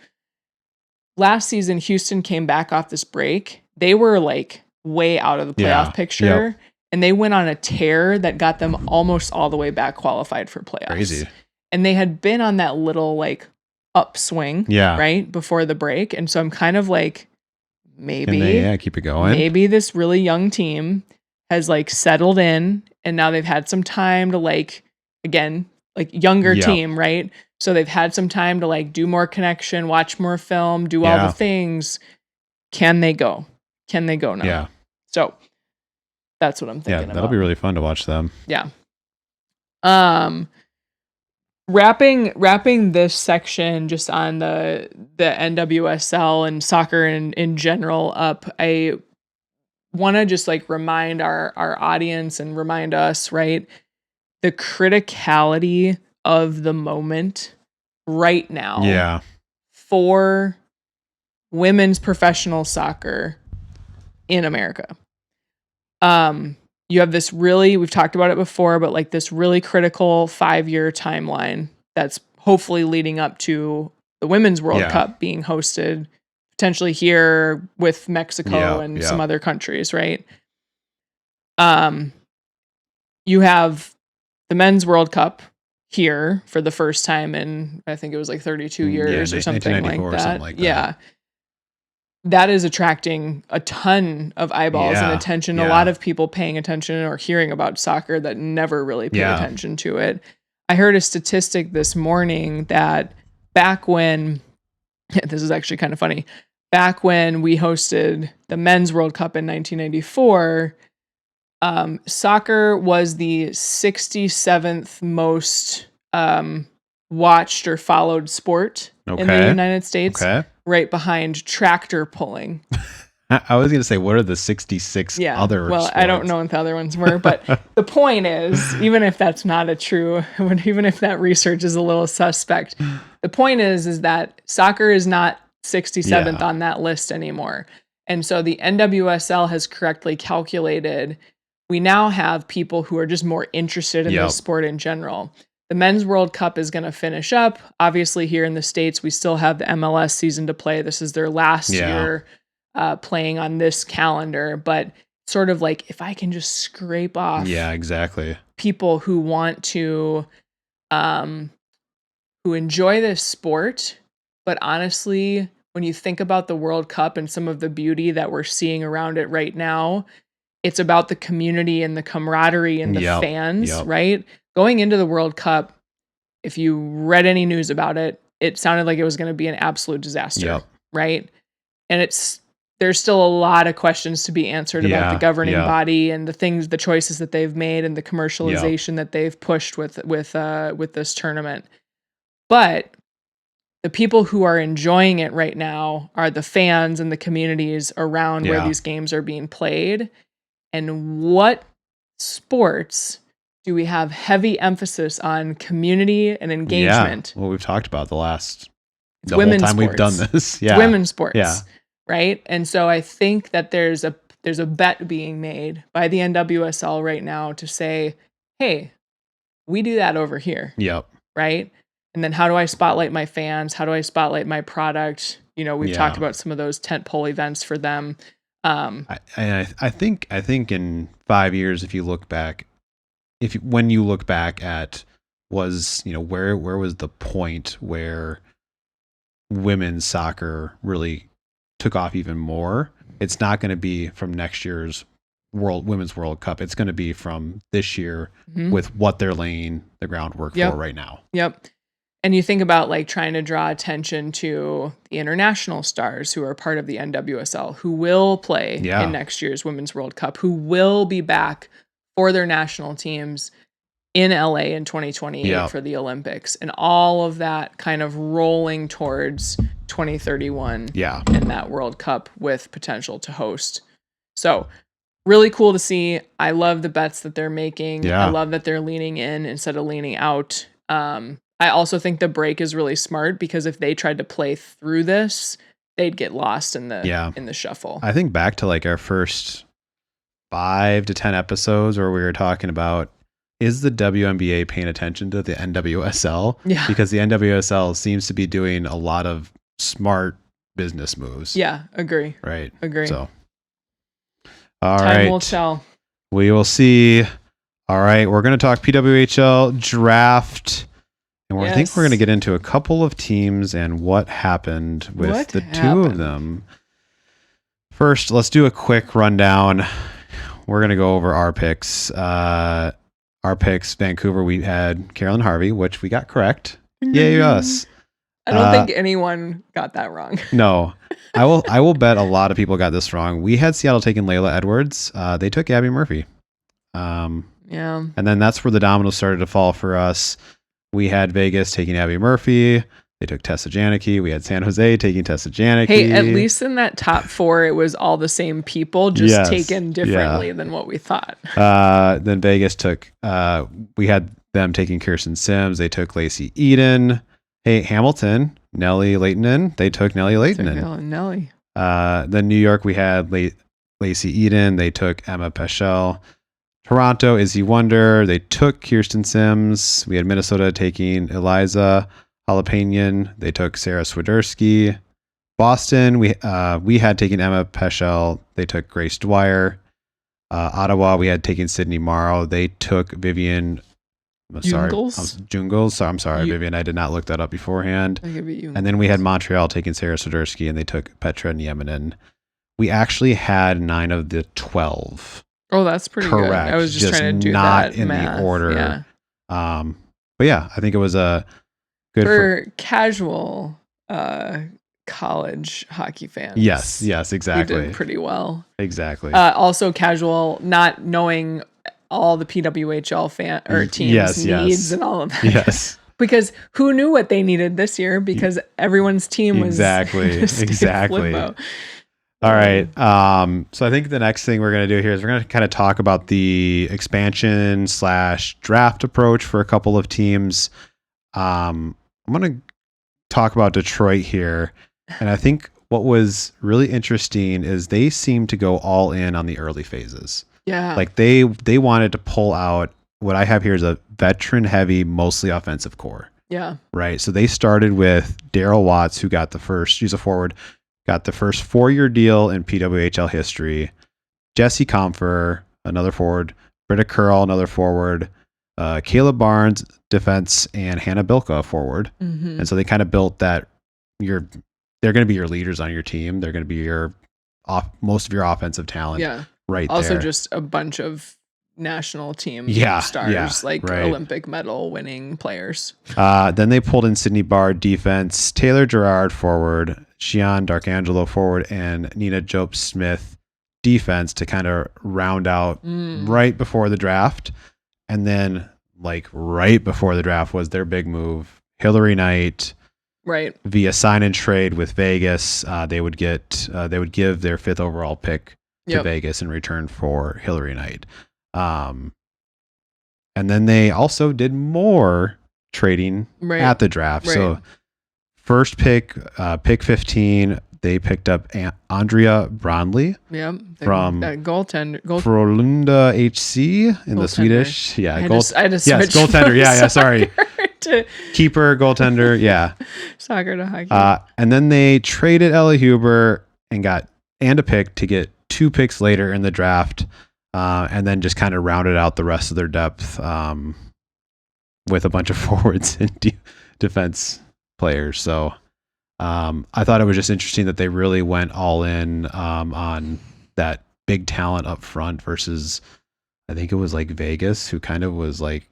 Last season, Houston came back off this break. They were like way out of the playoff picture, and they went on a tear that got them almost all the way back qualified for playoffs. Crazy. And they had been on that little like upswing, right, before the break. And so I'm kind of like, maybe keep it going. Maybe this really young team has like settled in, and now they've had some time to like, again, like younger team, right? So they've had some time to like do more connection, watch more film, do all the things. Can they go? Can they go now? Yeah. So that's what I'm thinking about. That'll be really fun to watch them. Yeah. Wrapping this section just on the NWSL and soccer in general up, I want to just like remind our audience and remind us, right, the criticality of the moment right now for women's professional soccer in America. You have this really, we've talked about it before, but like this really critical 5-year timeline that's hopefully leading up to the Women's World Cup being hosted potentially here with Mexico and some other countries, right? You have the Men's World Cup here for the first time in, I think it was like 32 years or something like that. That is attracting a ton of eyeballs and attention. A lot of people paying attention or hearing about soccer that never really paid attention to it. I heard a statistic this morning that back when, this is actually kind of funny, back when we hosted the Men's World Cup in 1994, soccer was the 67th most watched or followed sport in the United States. Right behind tractor pulling. I was going to say, what are the 66 other sports? I don't know what the other ones were, but the point is, even if that's not even if that research is a little suspect, the point is that soccer is not 67th on that list anymore. And so the NWSL has correctly calculated, we now have people who are just more interested in the sport in general. The Men's World Cup is going to finish up. Obviously, here in the States, we still have the MLS season to play. This is their last year playing on this calendar. But sort of like, if I can just scrape off people who want to, who enjoy this sport. But honestly, when you think about the World Cup and some of the beauty that we're seeing around it right now, it's about the community and the camaraderie and the fans, right? Going into the World Cup, if you read any news about it, it sounded like it was going to be an absolute disaster, right? And there's still a lot of questions to be answered about the governing body and the choices that they've made and the commercialization that they've pushed with this tournament. But the people who are enjoying it right now are the fans and the communities around where these games are being played. And what sports do we have heavy emphasis on community and engagement? Well, we've talked about the whole time we've done this. It's women's sports, right? And so I think that there's a bet being made by the NWSL right now to say, hey, we do that over here. Right? And then how do I spotlight my fans? How do I spotlight my product? You know, we've talked about some of those tentpole events for them. I think in 5 years, if you look back, when you look back at where was the point where women's soccer really took off even more? It's not going to be from next year's Women's World Cup. It's going to be from this year with what they're laying the groundwork for right now. Yep. And you think about like trying to draw attention to the international stars who are part of the NWSL, who will play in next year's Women's World Cup, who will be back for their national teams in LA in 2028 for the Olympics, and all of that kind of rolling towards 2031 in that World Cup with potential to host. So really cool to see. I love the bets that they're making. I love that they're leaning in instead of leaning out. I also think the break is really smart, because if they tried to play through this, they'd get lost in the shuffle. I think back to like our first 5 to 10 episodes where we were talking about, is the WNBA paying attention to the NWSL? Yeah. Because the NWSL seems to be doing a lot of smart business moves. Yeah, agree. Right. Agree. So, Time will tell. We will see. All right, we're going to talk PWHL draft. And I think we're going to get into a couple of teams and what happened with two of them. First, let's do a quick rundown. We're going to go over our picks. Our picks, Vancouver, we had Carolyn Harvey, which we got correct. Yay us. I don't think anyone got that wrong. No. I will bet a lot of people got this wrong. We had Seattle taking Layla Edwards. They took Abby Murphy. And then that's where the dominoes started to fall for us. We had Vegas taking Abby Murphy. They took Tessa Janicki. We had San Jose taking Tessa Janicki. Hey, at least in that top 4, it was all the same people, just taken differently than what we thought. Then Vegas took, we had them taking Kirsten Sims. They took Lacey Eden. Hey, Hamilton, Nellie Leighton. They took Nellie Leighton. Nellie. Then New York, we had Lacey Eden. They took Emma Peschel. Toronto, Izzy Wonder. They took Kirsten Sims. We had Minnesota taking Eliza Jalapenian. They took Sarah Swiderski. Boston, we had taken Emma Peschel. They took Grace Dwyer. Ottawa, we had taken Sydney Morrow. They took Vivian Jungles. So I'm sorry, Vivian. I did not look that up beforehand. And then we had Montreal taking Sarah Swiderski, and they took Petra Nieminen. We actually had 9 of the 12. Oh, that's pretty good. I was just trying to do not that in math. the order. Yeah. But yeah, I think it was a good for casual college hockey fans. Yes, exactly. We did pretty well. Exactly. Also casual, not knowing all the PWHL teams needs and all of that. Yes. Because who knew what they needed this year? Because everyone's team was exactly. Limbo. All right. So I think the next thing we're going to do here is we're going to kind of talk about the expansion / draft approach for a couple of teams. I'm going to talk about Detroit here. And I think what was really interesting is they seemed to go all in on the early phases. Yeah. Like they wanted to pull out what I have here is a veteran heavy, mostly offensive core. Yeah. Right. So they started with Daryl Watts, who got the first, she's a forward, got the first 4-year deal in PWHL history. Jesse Comfer, another forward. Britta Curl, another forward. Kayla Barnes, defense, and Hannah Bilka, forward. Mm-hmm. And so they kind of built that. They're going to be your leaders on your team. They're going to be most of your offensive talent. Yeah. Right. Also, there. just a bunch of national team stars, Olympic medal winning players. Then they pulled in Sydney Bard, defense. Taylor Gerard, forward. Shion Darkangelo, forward, and Nina Jope Smith, defense, to kind of round out right before the draft. And then right before the draft was their big move, Hillary Knight. Right. Via sign and trade with Vegas, they would give their 5th overall pick to Vegas in return for Hillary Knight. And then they also did more trading at the draft. Right. So first pick 15, they picked up Andrea Brandli. Yeah. From goaltender. Frölunda HC in the Swedish. Yeah. I had to switch goaltender. Yeah. Sorry. keeper, goaltender, yeah. Soccer to hockey. And then they traded Ellie Huber and a pick to get 2 picks later in the draft, and then just kind of rounded out the rest of their depth with a bunch of forwards and defense players. So I thought it was just interesting that they really went all in on that big talent up front versus, I think it was like Vegas, who kind of was like,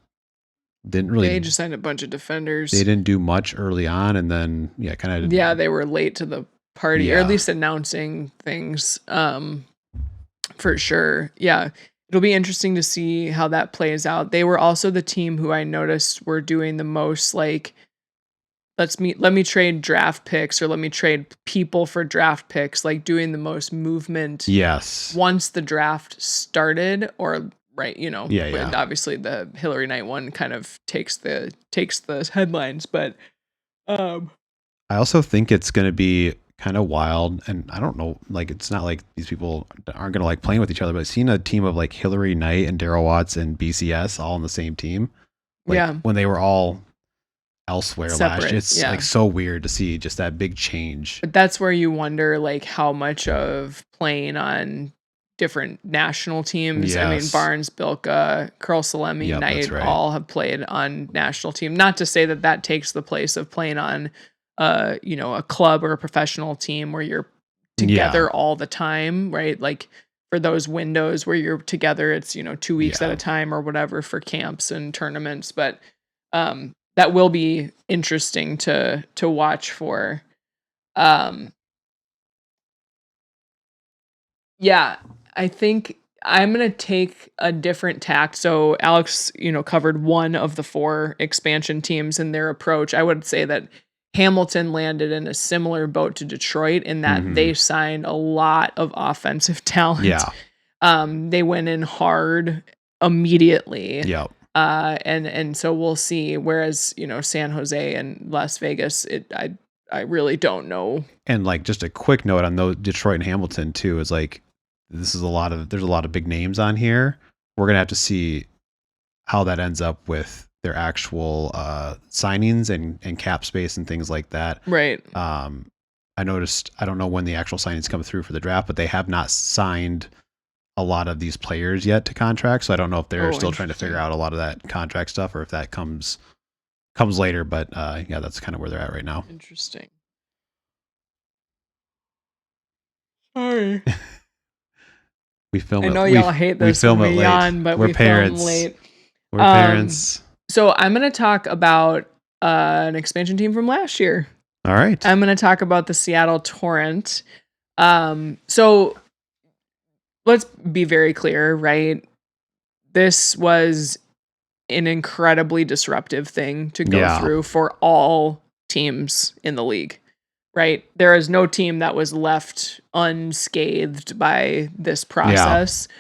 didn't really. They just signed a bunch of defenders. They didn't do much early on, and then they were late to the party, or at least announcing things. For sure, yeah. It'll be interesting to see how that plays out. They were also the team who I noticed were doing the most like, let me trade draft picks, or let me trade people for draft picks, like doing the most movement. Yes. Once the draft started, or right, Yeah. Obviously the Hillary Knight one kind of takes the headlines, but I also think it's going to be kind of wild, and I don't know, like, it's not like these people aren't going to like playing with each other, but seeing a team of like Hillary Knight and Daryl Watts and BCS all on the same team, like, when they were all elsewhere separate, last year, it's like so weird to see just that big change. But that's where you wonder like how much of playing on different national teams. I mean, Barnes, Bilka, Curl Salemi, Knight all have played on national team. Not to say that takes the place of playing on a club or a professional team where you're together all the time, right? Like for those windows where you're together, it's 2 weeks at a time or whatever for camps and tournaments. But that will be interesting to watch for. I think I'm going to take a different tack. So Alex, covered one of the 4 expansion teams and their approach. I would say that Hamilton landed in a similar boat to Detroit in that they signed a lot of offensive talent. Yeah. They went in hard immediately. Yep. And so we'll see. Whereas, San Jose and Las Vegas, I really don't know. And like just a quick note on those Detroit and Hamilton too is like, there's a lot of big names on here. We're going to have to see how that ends up with their actual signings and cap space and things like that. Right. I noticed, I don't know when the actual signings come through for the draft, but they have not signed a lot of these players yet to contract. So I don't know if they're still trying to figure out a lot of that contract stuff or if that comes later. But that's kind of where they're at right now. Interesting. Sorry. I know y'all hate this. We film it late. But we're parents. Film late. We're parents. So I'm going to talk about an expansion team from last year. All right. I'm going to talk about the Seattle Torrent. So let's be very clear, right? This was an incredibly disruptive thing to go through for all teams in the league, right? There is no team that was left unscathed by this process. Yeah.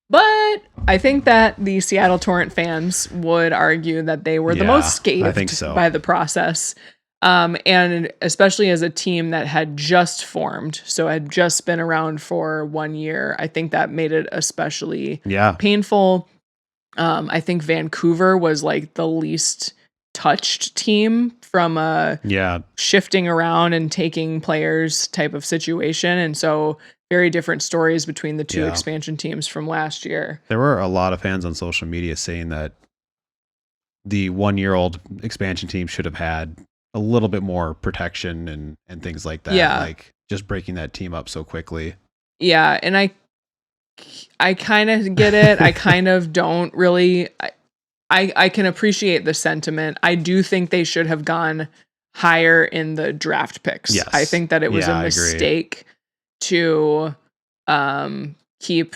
But I think that the Seattle Torrent fans would argue that they were the most scathed by the process. And especially as a team that had just formed, so had just been around for 1 year, I think that made it especially painful. I think Vancouver was like the least touched team from shifting around and taking players type of situation. And so very different stories between the two expansion teams from last year. There were a lot of fans on social media saying that the 1-year-old expansion team should have had a little bit more protection and things like that. Yeah. Like just breaking that team up so quickly. Yeah. And I kind of get it. I kind of don't really. I can appreciate the sentiment. I do think they should have gone higher in the draft picks. Yes. I think that it was a mistake to keep.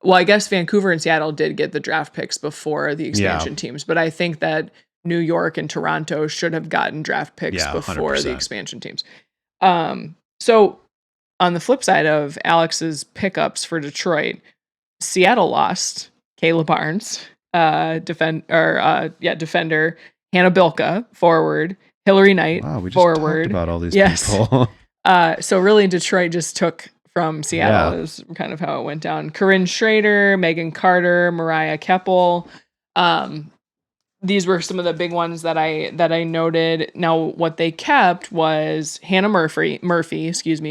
Well, I guess Vancouver and Seattle did get the draft picks before the expansion teams, but I think that New York and Toronto should have gotten draft picks before 100%. The expansion teams. So on the flip side of Alex's pickups for Detroit, Seattle lost Kayla Barnes, defender, Hannah Bilka, forward, Hillary Knight, forward. Talked about all these people. So really Detroit just took from Seattle is kind of how it went down. Corinne Schrader, Megan Carter, Mariah Keppel. these were some of the big ones that I noted. Now, what they kept was Hannah Murphy,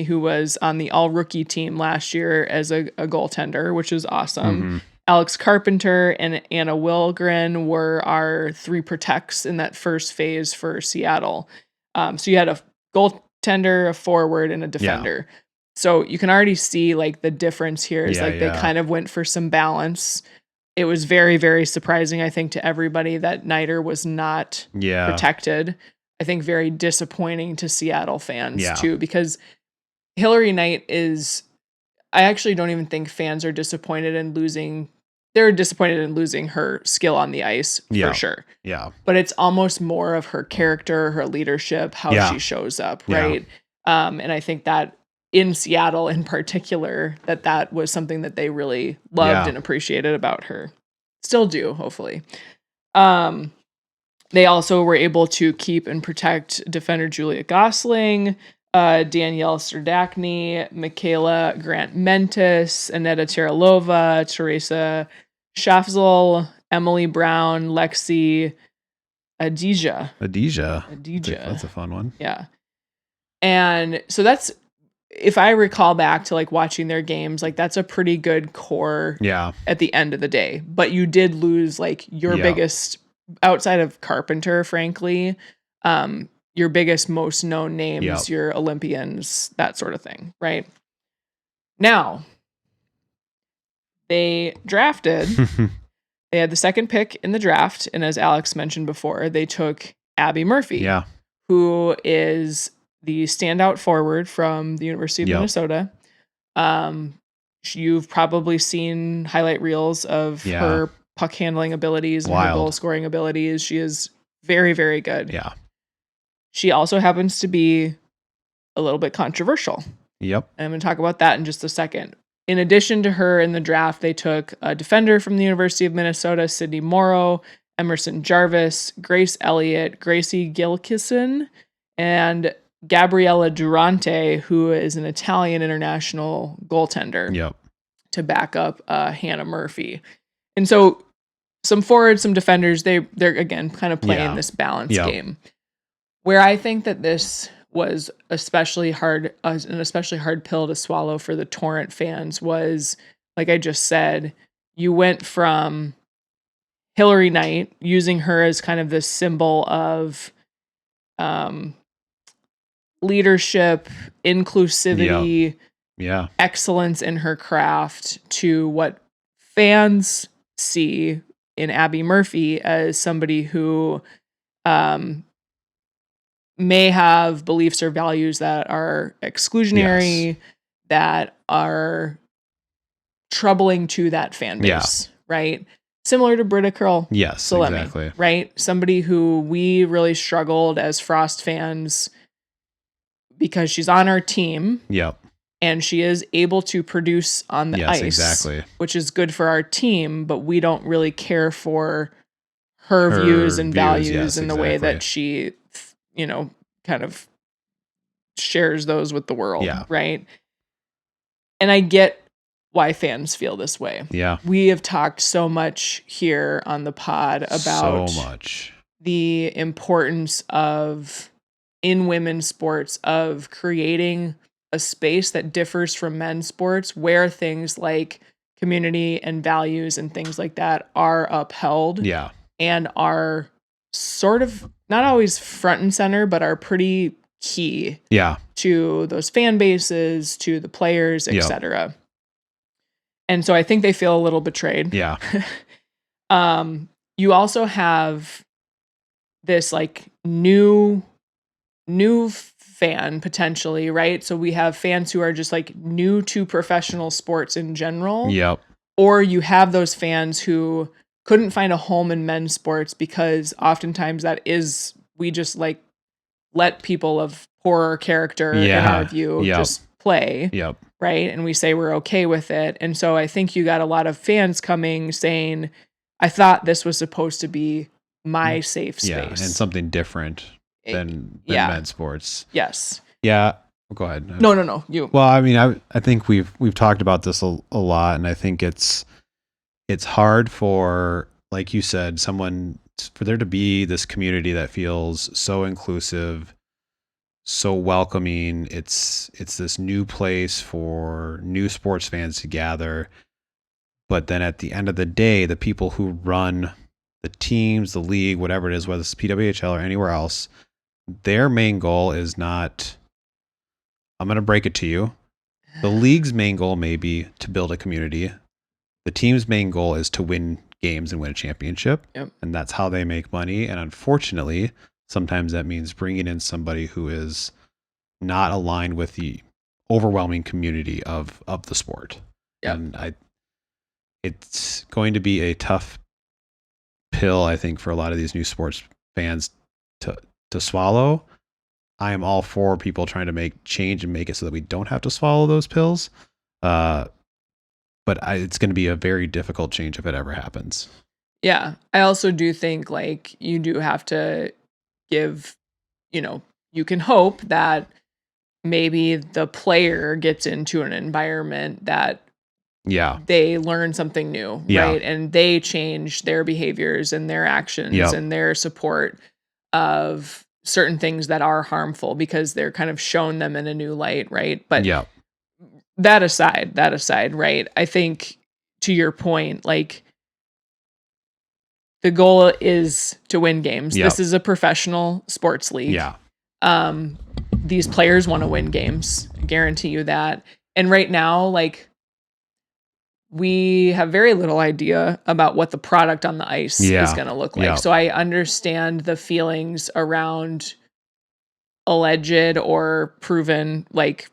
who was on the all-rookie team last year as a goaltender, which is awesome. Mm-hmm. Alex Carpenter and Anna Wilgren were our 3 protects in that first phase for Seattle. So you had a goaltender, a forward, and a defender. Yeah. So you can already see like the difference here is they kind of went for some balance. It was very, very surprising, I think, to everybody that Nider was not protected. I think very disappointing to Seattle fans too, because Hillary Knight is, I actually don't even think fans are disappointed in losing. They're disappointed in losing her skill on the ice for sure. Yeah. But it's almost more of her character, her leadership, how she shows up. Right. And I think that in Seattle in particular, that was something that they really loved and appreciated about her. Still do, hopefully. They also were able to keep and protect defender Julia Gosling, Danielle Serdachny, Michaela Grant-Mentis, Aneta Terelova, Teresa Schafzel, Emily Brown, Lexi Adija. That's a fun one. Yeah. And so that's, if I recall back to like watching their games, like that's a pretty good core at the end of the day. But you did lose like your biggest, outside of Carpenter, frankly, your biggest, most known names, your Olympians, that sort of thing, right? Now, they drafted, they had the second pick in the draft, and as Alex mentioned before, they took Abby Murphy, who is the standout forward from the University of Minnesota. You've probably seen highlight reels of her puck handling abilities and her goal scoring abilities. She is very, very good. Yeah. She also happens to be a little bit controversial. Yep. And I'm going to talk about that in just a second. In addition to her in the draft, they took a defender from the University of Minnesota, Sydney Morrow, Emerson Jarvis, Grace Elliott, Gracie Gilkison, and Gabriella Durante, who is an Italian international goaltender, to back up Hannah Murphy. And so some forwards, some defenders, they're again kind of playing this balance game. Where I think that this was especially hard, an especially hard pill to swallow for the Torrent fans was, like I just said, you went from Hillary Knight, using her as kind of this symbol of leadership, inclusivity, excellence in her craft, to what fans see in Abby Murphy as somebody who may have beliefs or values that are exclusionary, that are troubling to that fan base, right? Similar to Britta Curl. Yes, Salemi, exactly. Right? Somebody who we really struggled as Frost fans because she's on our team. Yep. And she is able to produce on the ice. Exactly. Which is good for our team, but we don't really care for her views and values in the way that she, kind of shares those with the world. Yeah. Right. And I get why fans feel this way. Yeah. We have talked so much here on the pod about the importance of, in women's sports, of creating a space that differs from men's sports, where things like community and values and things like that are upheld. Yeah. And are sort of not always front and center, but are pretty key to those fan bases, to the players, etc. And so I think they feel a little betrayed. Yeah. You also have this like new fan potentially, right? So we have fans who are just like new to professional sports in general. Yep. Or you have those fans who couldn't find a home in men's sports because oftentimes we just like let people of poorer character in our view just play. Yep. Right. And we say we're okay with it. And so I think you got a lot of fans coming saying, I thought this was supposed to be my safe space. Yeah, and something different than men's sports. Yes. Yeah. Go ahead. No. You. Well, I mean, I think we've talked about this a lot, and I think it's hard for, like you said, someone for there to be this community that feels so inclusive, so welcoming. It's this new place for new sports fans to gather. But then at the end of the day, the people who run the teams, the league, whatever it is, whether it's PWHL or anywhere else, their main goal is not, I'm going to break it to you. The league's main goal may be to build a community. The team's main goal is to win games and win a championship. Yep. And that's how they make money. And unfortunately, sometimes that means bringing in somebody who is not aligned with the overwhelming community of the sport. Yep. And it's going to be a tough pill, I think, for a lot of these new sports fans to swallow. I am all for people trying to make change and make it so that we don't have to swallow those pills. But it's going to be a very difficult change if it ever happens. Yeah. I also do think like you do have to give, you can hope that maybe the player gets into an environment that they learn something new, right? And they change their behaviors and their actions and their support of certain things that are harmful because they're kind of shown them in a new light, right? But that aside, right? I think to your point, like the goal is to win games. This is a professional sports league. These players want to win games. I guarantee you that. And right now, like, we have very little idea about what the product on the ice is going to look like. So I understand the feelings around alleged or proven like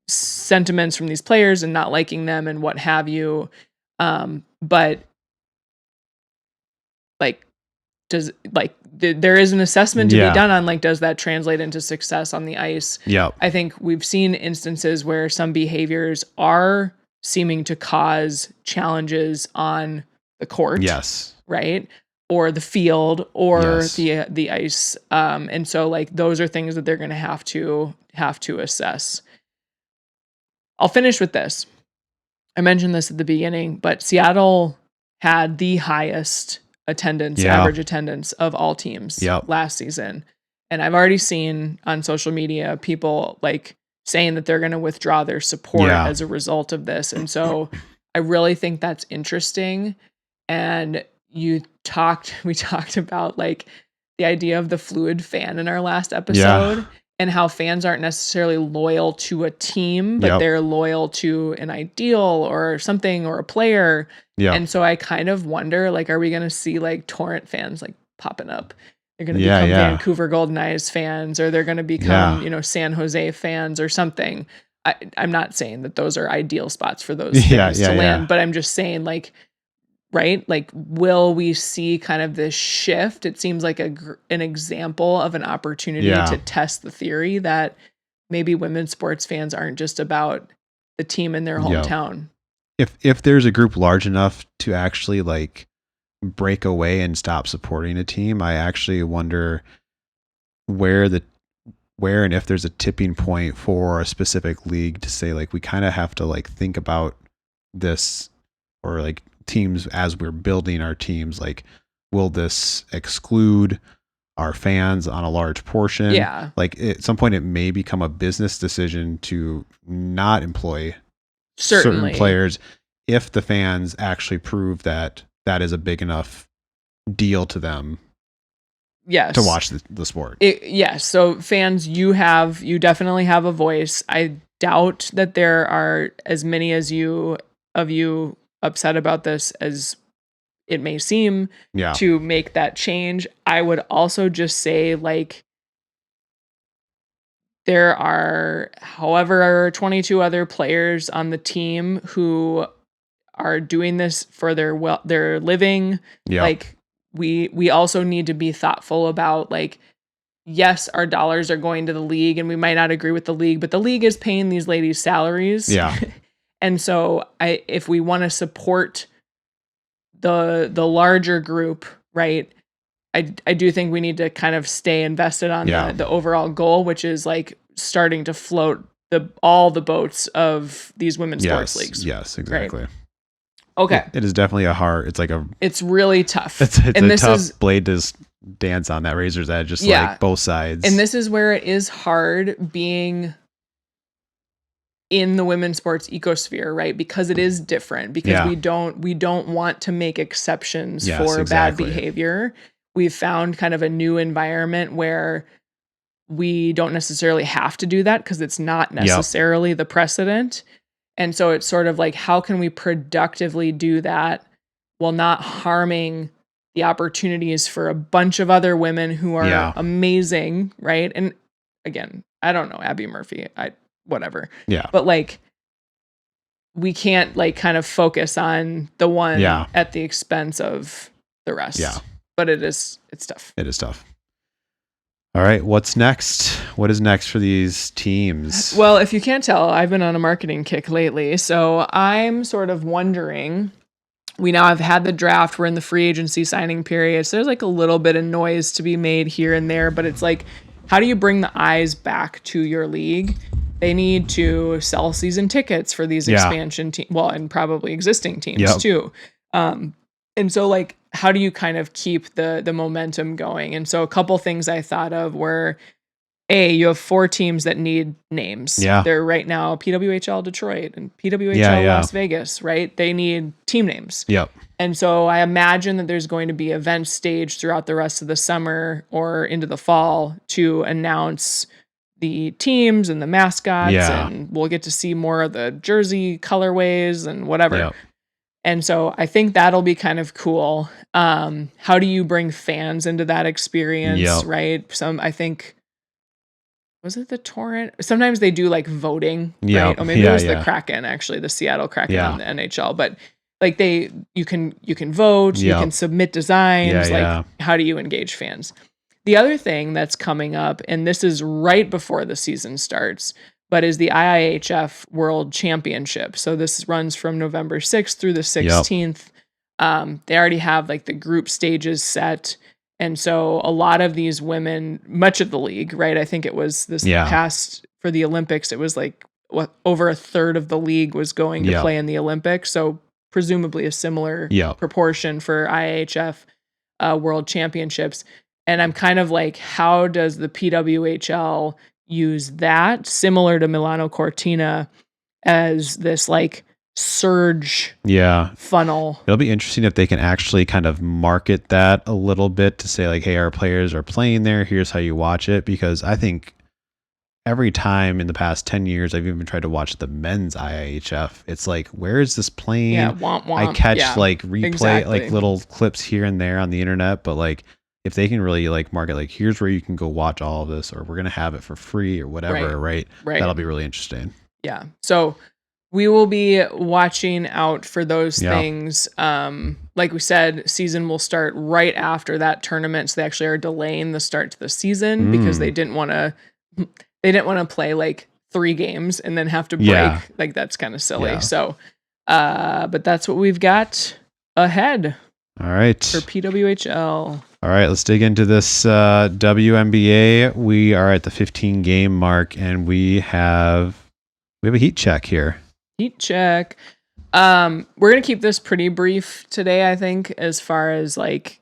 sentiments from these players and not liking them and what have you. But like, there is an assessment to be done on like, does that translate into success on the ice? I think we've seen instances where some behaviors are seeming to cause challenges on the court. Right. Or the field or the ice. And so like, those are things that they're going to have to assess. I'll finish with this. I mentioned this at the beginning, but Seattle had the highest average attendance of all teams last season. And I've already seen on social media people like saying that they're going to withdraw their support as a result of this. And so I really think that's interesting. And we talked about like the idea of the fluid fan in our last episode and how fans aren't necessarily loyal to a team, but they're loyal to an ideal or something or a player. And so I kind of wonder, like, are we going to see like torrent fans like popping up? They're going to become Vancouver Golden Knights fans, or they're going to become, San Jose fans or something. I'm not saying that those are ideal spots for those things to land, but I'm just saying like, right? Like, will we see kind of this shift? It seems like an example of an opportunity to test the theory that maybe women's sports fans aren't just about the team in their hometown. If there's a group large enough to actually like break away and stop supporting a team, I actually wonder where and if there's a tipping point for a specific league to say like, we kind of have to like think about this, or like teams as we're building our teams, like, will this exclude our fans on a large portion? Like at some point it may become a business decision to not employ certain players if the fans actually prove that is a big enough deal to them to watch the sport. So fans, you definitely have a voice. I doubt that there are as many of you upset about this as it may seem to make that change. I would also just say like, there are, however, 22 other players on the team who are doing this for their living. Like we also need to be thoughtful about like, yes, our dollars are going to the league and we might not agree with the league, but the league is paying these ladies salaries. And so if we want to support the larger group, right, I do think we need to kind of stay invested on the overall goal, which is like starting to float all the boats of these women's sports leagues. Yes, exactly. Right? Okay. It is definitely it's really tough. It's a tough blade to dance on, that razor's edge, just like both sides. And this is where it is hard being in the women's sports ecosphere, right? Because it is different, because we don't want to make exceptions for bad behavior. We've found kind of a new environment where we don't necessarily have to do that because it's not necessarily the precedent. And so it's sort of like, how can we productively do that while not harming the opportunities for a bunch of other women who are amazing, right? And again, I don't know, Abby Murphy, whatever. Yeah. But like, we can't like kind of focus on the one at the expense of the rest. Yeah. But it's tough. It is tough. All right, what's next? What is next for these teams? Well, if you can't tell, I've been on a marketing kick lately. So I'm sort of wondering, we now have had the draft, we're in the free agency signing period. So there's like a little bit of noise to be made here and there, but it's like, how do you bring the eyes back to your league? They need to sell season tickets for these expansion teams, well, and probably existing teams too. And so like, how do you kind of keep the momentum going? And so a couple things I thought of were, you have 4 teams that need names. Yeah. They're right now PWHL Detroit and PWHL Las Vegas, right? They need team names. Yep. And so I imagine that there's going to be events staged throughout the rest of the summer or into the fall to announce the teams and the mascots, and we'll get to see more of the jersey colorways and whatever. Yep. And so I think that'll be kind of cool. How do you bring fans into that experience, right? I think, was it the Torrent? Sometimes they do like voting, right? Or maybe it was the Kraken, actually, the Seattle Kraken on the NHL. But like you can vote, you can submit designs. How do you engage fans? The other thing that's coming up, and this is right before the season starts, but is the IIHF World Championship. So this runs from November 6th through the 16th. They already have like the group stages set. And so a lot of these women, much of the league, right? I think it was this past for the Olympics, it was like over a third of the league was going to play in the Olympics. So presumably a similar proportion for IIHF World Championships. And I'm kind of like, how does the PWHL use that, similar to Milano Cortina, as this like surge funnel? It'll be interesting if they can actually kind of market that a little bit to say like, hey, our players are playing there, here's how you watch it. Because I think every time in the past 10 years I've even tried to watch the men's IIHF, it's like, where is this playing? I catch like replay like little clips here and there on the internet, but like if they can really like market like, here's where you can go watch all of this, or we're going to have it for free or whatever, right? That'll be really interesting. Yeah. So we will be watching out for those things. Like we said, season will start right after that tournament. So they actually are delaying the start to the season because they didn't want to play like 3 games and then have to break. Like that's kind of silly. So, but that's what we've got ahead. All right. For PWHL. All right, let's dig into this WNBA. We are at the 15 game mark, and we have a heat check here. Heat check. We're gonna keep this pretty brief today, I think, as far as like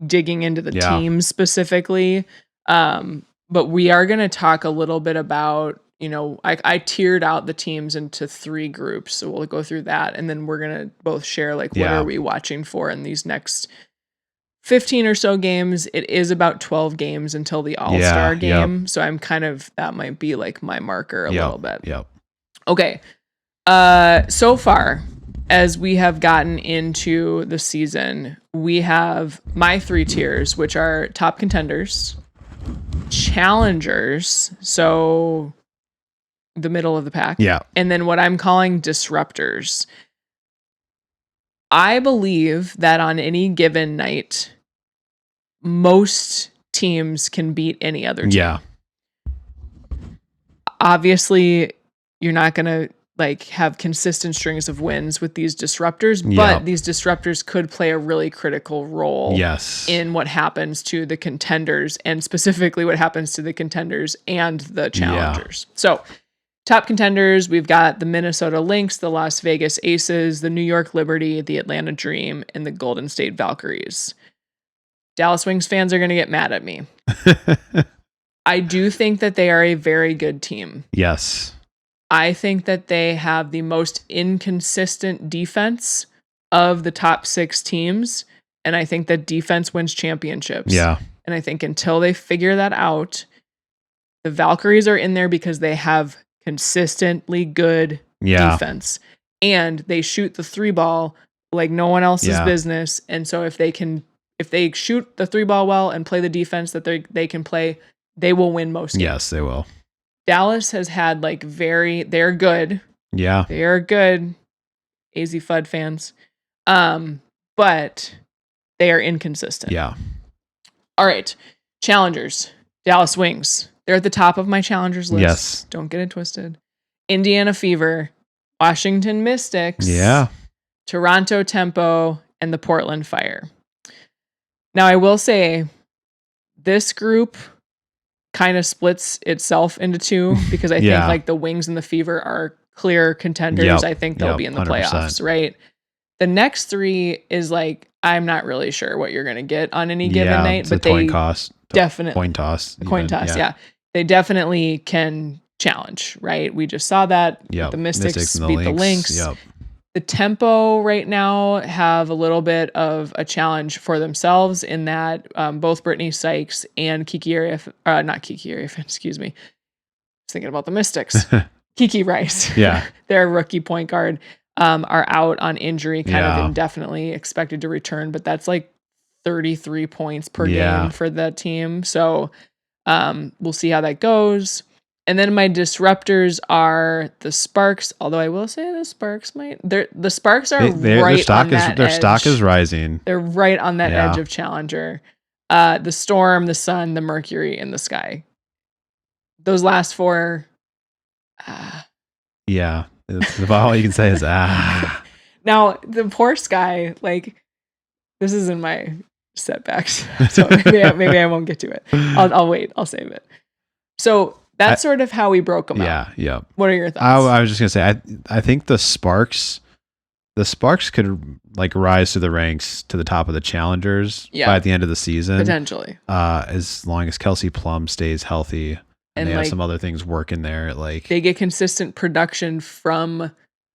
digging into the teams specifically. But we are gonna talk a little bit about, I tiered out the teams into 3 groups, so we'll go through that, and then we're gonna both share like what are we watching for in these next 15 or so games. It is about 12 games until the All-Star game. So I'm kind of, that might be like my marker a little bit. Okay. So far, as we have gotten into the season, we have my 3 tiers, which are top contenders, challengers, so the middle of the pack, and then what I'm calling disruptors. I believe that on any given night, most teams can beat any other team. Obviously, you're not going to like have consistent strings of wins with these disruptors, but these disruptors could play a really critical role in what happens to the contenders, and specifically what happens to the contenders and the challengers. So top contenders, we've got the Minnesota Lynx, the Las Vegas Aces, the New York Liberty, the Atlanta Dream, and the Golden State Valkyries. Dallas Wings fans are going to get mad at me. I do think that they are a very good team. Yes. I think that they have the most inconsistent defense of the top 6 teams, and I think that defense wins championships. Yeah. And I think until they figure that out, the Valkyries are in there because they have consistently good defense. And they shoot the 3-ball like no one else's business. And so if they shoot the 3-ball well and play the defense that they can play, they will win most games. Yes, they will. Dallas has had they're good. Yeah. They are good. AZ FUD fans. But they are inconsistent. Yeah. All right. Challengers. Dallas Wings. They're at the top of my challengers list. Yes. Don't get it twisted. Indiana Fever. Washington Mystics. Yeah. Toronto Tempo. And the Portland Fire. Now, I will say this group kind of splits itself into 2 because I think the Wings and the Fever are clear contenders. Yep. I think they'll be in the 100%. Playoffs, right? The next 3 is I'm not really sure what you're going to get on any given night, but coin toss. Definitely coin toss. Coin toss, yeah. They definitely can challenge, right? We just saw that. Yep. The Mystics beat the Lynx. Yep. The Tempo right now have a little bit of a challenge for themselves in that both Brittany Sykes and excuse me. I was thinking about the Mystics. Kiki Rice, their rookie point guard, are out on injury, kind of indefinitely expected to return, but that's 33 points per game for that team. So we'll see how that goes. And then my disruptors are the Sparks, although I will say the Sparks the Sparks are right on that edge. Their stock is rising. They're right on that edge of challenger. The Storm, the Sun, the Mercury, and the Sky. Those last 4. Yeah. It's about all you can say is Now, the poor Sky, this is in my setbacks. So maybe I won't get to it. I'll wait. I'll save it. So that's sort of how we broke them out. Yeah. What are your thoughts? I was just gonna say, I think the Sparks could rise to the ranks to the top of the challengers by the end of the season, potentially. As long as Kelsey Plum stays healthy and they have some other things working there, they get consistent production from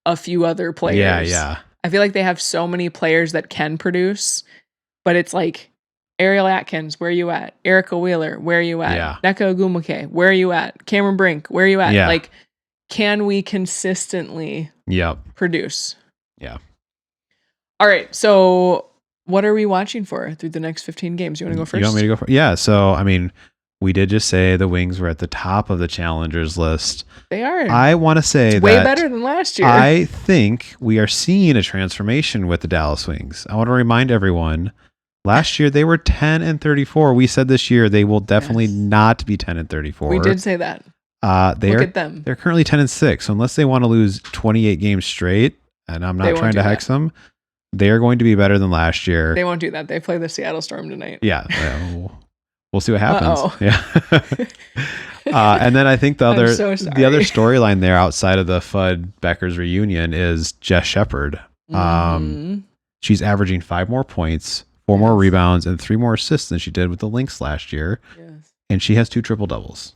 a few other players. Yeah. I feel like they have so many players that can produce, but it's Ariel Atkins, where are you at? Erica Wheeler, where are you at? Yeah. Neka Ogumuke, where are you at? Cameron Brink, where are you at? Yeah. Can we consistently produce? Yeah. All right. So what are we watching for through the next 15 games? You want to go first? You want me to go first? Yeah. So, we did just say the Wings were at the top of the challengers list. They are. I want to say it's way better than last year. I think we are seeing a transformation with the Dallas Wings. I want to remind everyone, last year they were 10-34. We said this year they will definitely not be 10-34. We did say that. Look at them. They're currently 10-6. So unless they want to lose 28 games straight, and I'm not trying to hex them, they are going to be better than last year. They won't do that. They play the Seattle Storm tonight. Yeah. We'll see what happens. Yeah. And then I think the other storyline there outside of the Fudd Beckers reunion is Jess Shepard. She's averaging 5 more points, 4 more rebounds, and 3 more assists than she did with the Lynx last year. Yes. And she has 2 triple doubles.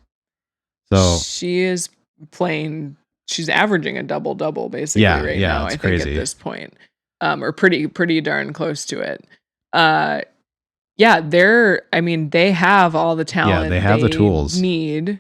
So she is playing. She's averaging a double basically right now. I think at this point, or pretty darn close to it. They have all the talent. Yeah, they have the tools. They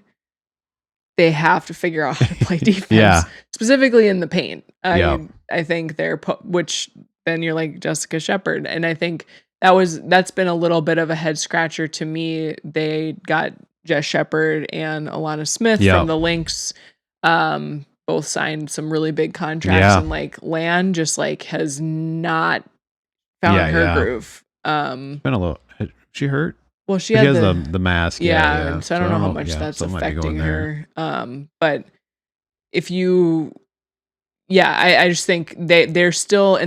have to figure out how to play defense, specifically in the paint. I think which then you're like Jessica Shepard, and I think that's been a little bit of a head scratcher to me. They got Jess Shepard and Alana Smith from the Lynx. Both signed some really big contracts, and Lan just has not found her groove. Been a little. She hurt. Well, she has the mask. Yeah. So I don't know how much that's affecting her. But if you yeah, I just think they're still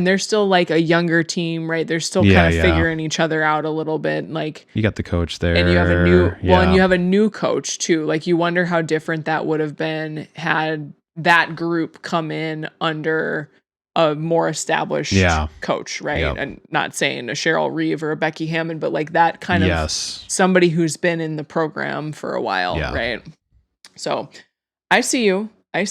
like a younger team, right? They're still kind of figuring each other out a little bit. Like, you got the coach there, and you have a new and you have a new coach too. Like, you wonder how different that would have been had that group come in under a more established coach, right? Yep. And not saying a Cheryl Reeve or a Becky Hammond, but like that kind of somebody who's been in the program for a while, right? So I see you. I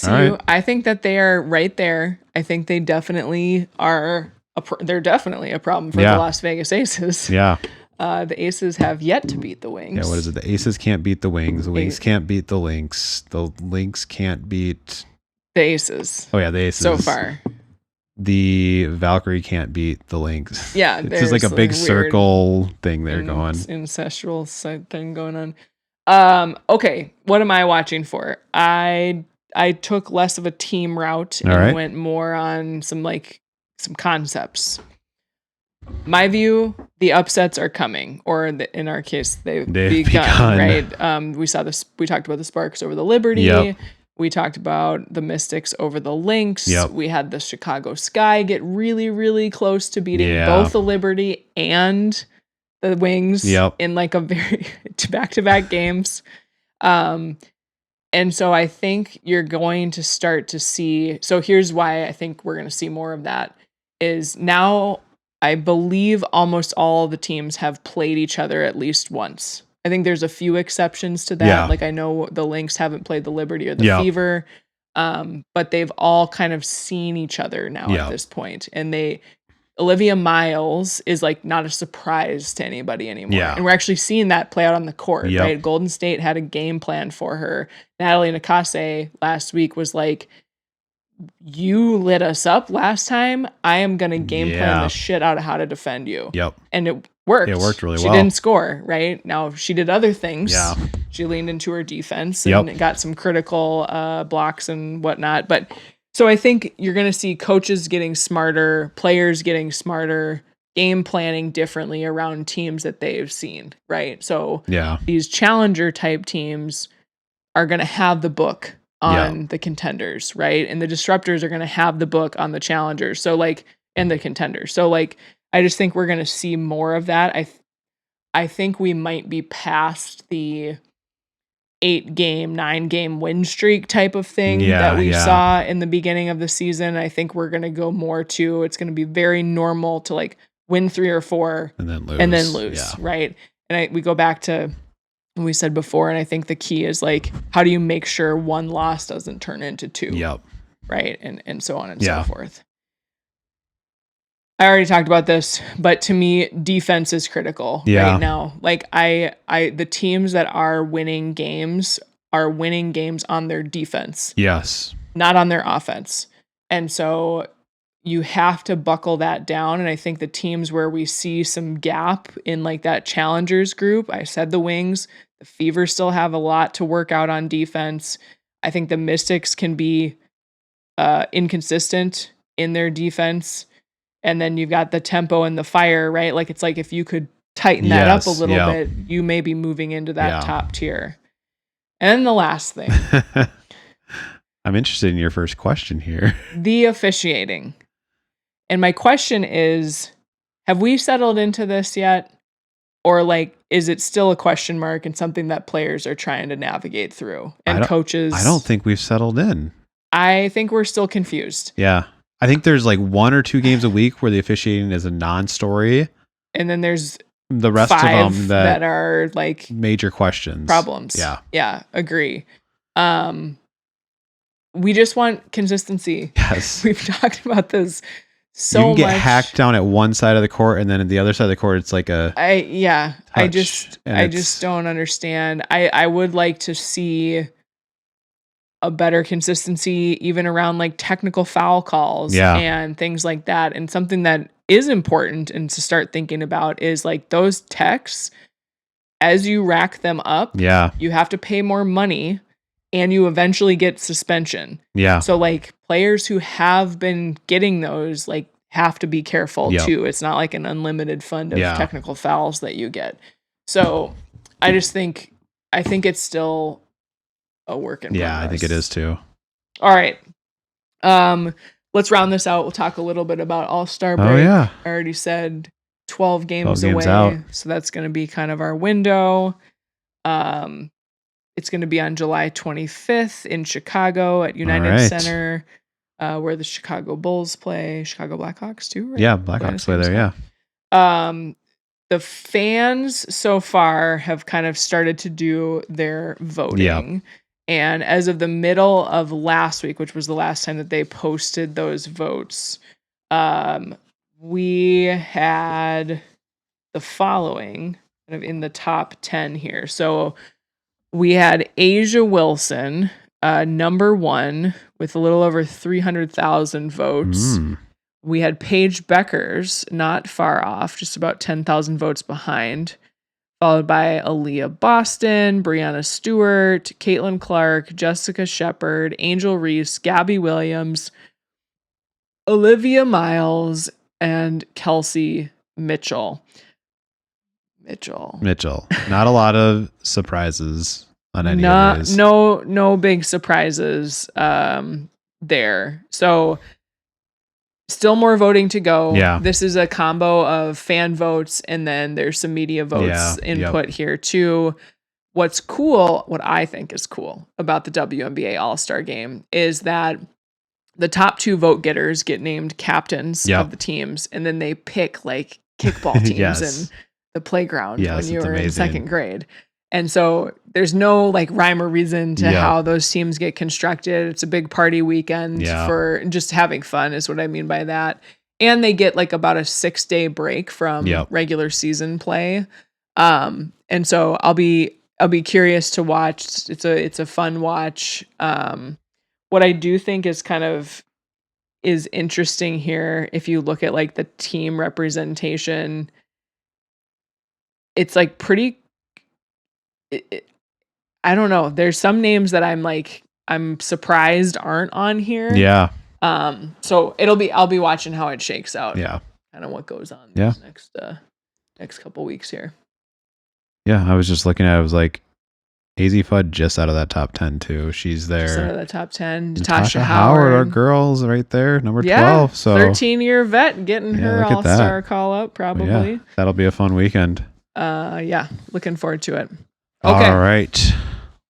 think that they are right there. I think they definitely are. They're definitely a problem for the Las Vegas Aces. Yeah. The Aces have yet to beat the Wings. Yeah, what is it? The Aces can't beat the Wings. The Wings can't beat the Lynx. The Lynx can't beat the Aces. Oh yeah, the Aces. So far. The Valkyrie can't beat the Lynx. Yeah, it's just like a big circle thing there going. Incestual thing going on. Okay, what am I watching for? I took less of a team route and went more on some concepes. My view, the upsets are coming, or in our case, they've begun. Right? We saw this. We talked about the Sparks over the Liberty. Yep. We talked about the Mystics over the Lynx. Yep. We had the Chicago Sky get really, really close to beating both the Liberty and the Wings in like a very back-to-back games. And so I think you're going to start to see. So here's why I think we're going to see more of that is now I believe almost all the teams have played each other at least once. I think there's a few exceptions to that. Yeah. Like I know the Lynx haven't played the Liberty or the Fever, but they've all kind of seen each other now at this point. And Olivia Miles is like not a surprise to anybody anymore. Yeah. And we're actually seeing that play out on the court, right? Golden State had a game plan for her. Natalie Nakase last week was like, you lit us up last time. I am going to game plan the shit out of how to defend you. Yep. And it worked. It worked really well. She didn't score, right? Now, she did other things. Yeah. She leaned into her defense and got some critical blocks and whatnot. But so I think you're going to see coaches getting smarter, players getting smarter, game planning differently around teams that they've seen, right? So these challenger type teams are going to have the book on the contenders, right? And the disruptors are going to have the book on the challengers. So like, and the contenders. So like, I just think we're going to see more of that. I think we might be past the 8-game, 9-game win streak type of thing that we saw in the beginning of the season. I think we're going to go more to, it's going to be very normal to like win 3 or 4 and then lose, right? And we go back to what we said before, and I think the key is like, how do you make sure one loss doesn't turn into 2? Yep. Right? And so on and so forth. I already talked about this, but to me, defense is critical right now. Like the teams that are winning games on their defense. Yes. Not on their offense. And so you have to buckle that down. And I think the teams where we see some gap in like that challengers group, I said the Wings, the Fever still have a lot to work out on defense. I think the Mystics can be inconsistent in their defense. And then you've got the tempo and the fire, right? Like it's like if you could tighten that up a little bit, you may be moving into that top tier. And then the last thing. I'm interested in your first question here. The officiating. And my question is, have we settled into this yet? Or like, is it still a question mark and something that players are trying to navigate through? And coaches? I don't think we've settled in. I think we're still confused. Yeah. I think there's like 1 or 2 games a week where the officiating is a non-story. And then there's the rest of them that are like major questions. Problems. Yeah. Yeah. Agree. We just want consistency. Yes. We've talked about this so much. You can get hacked down at one side of the court and then at the other side of the court it's like I just don't understand. I would like to see a better consistency even around like technical foul calls and things like that. And something that is important and to start thinking about is like those techs, as you rack them up, you have to pay more money and you eventually get suspension. Yeah. So like players who have been getting those like have to be careful too. It's not like an unlimited fund of technical fouls that you get. So I think it's still a work in progress. Yeah, I think it is too. All right. let's round this out. We'll talk a little bit about All-Star break. Oh, yeah. I already said 12 games 12 games away. out. So that's going to be kind of our window. It's going to be on July 25th in Chicago at United Center, where the Chicago Bulls play. Chicago Blackhawks too, right? Yeah, Blackhawks play there, yeah. The fans so far have kind of started to do their voting. Yep. And as of the middle of last week, which was the last time that they posted those votes, we had the following kind of in the top 10 here. So we had Asia Wilson, number 1, with a little over 300,000 votes. We had Paige Beckers, not far off, just about 10,000 votes behind, followed by Aaliyah Boston, Brianna Stewart, Caitlin Clark, Jessica Shepard, Angel Reese, Gabby Williams, Olivia Miles, and Kelsey Mitchell. Not a lot of surprises on any of these. No big surprises there. So still more voting to go. Yeah. This is a combo of fan votes and then there's some media votes input here too. What's cool, what I think is cool about the WNBA All-Star Game is that the top 2 vote getters get named captains of the teams, and then they pick like kickball teams in the playground when you were in 2nd grade. And so there's no like rhyme or reason to how those teams get constructed. It's a big party weekend for just having fun is what I mean by that. And they get like about a 6-day break from regular season play. And so I'll be curious to watch. It's a fun watch. What I do think is kind of is interesting here, if you look at like the team representation, it's like pretty, I don't know. There's some names that I'm surprised aren't on here. Yeah. So I'll be watching how it shakes out. Yeah. Kind of what goes on these next couple weeks here. Yeah. I was just looking at it. I was like, AZ Fudd just out of that top 10 too. She's there. Just out of the top 10. Natasha Howard, our girls right there, number 12. So 13-year vet getting her All-Star call up probably. Yeah, that'll be a fun weekend. Looking forward to it. Okay. All right.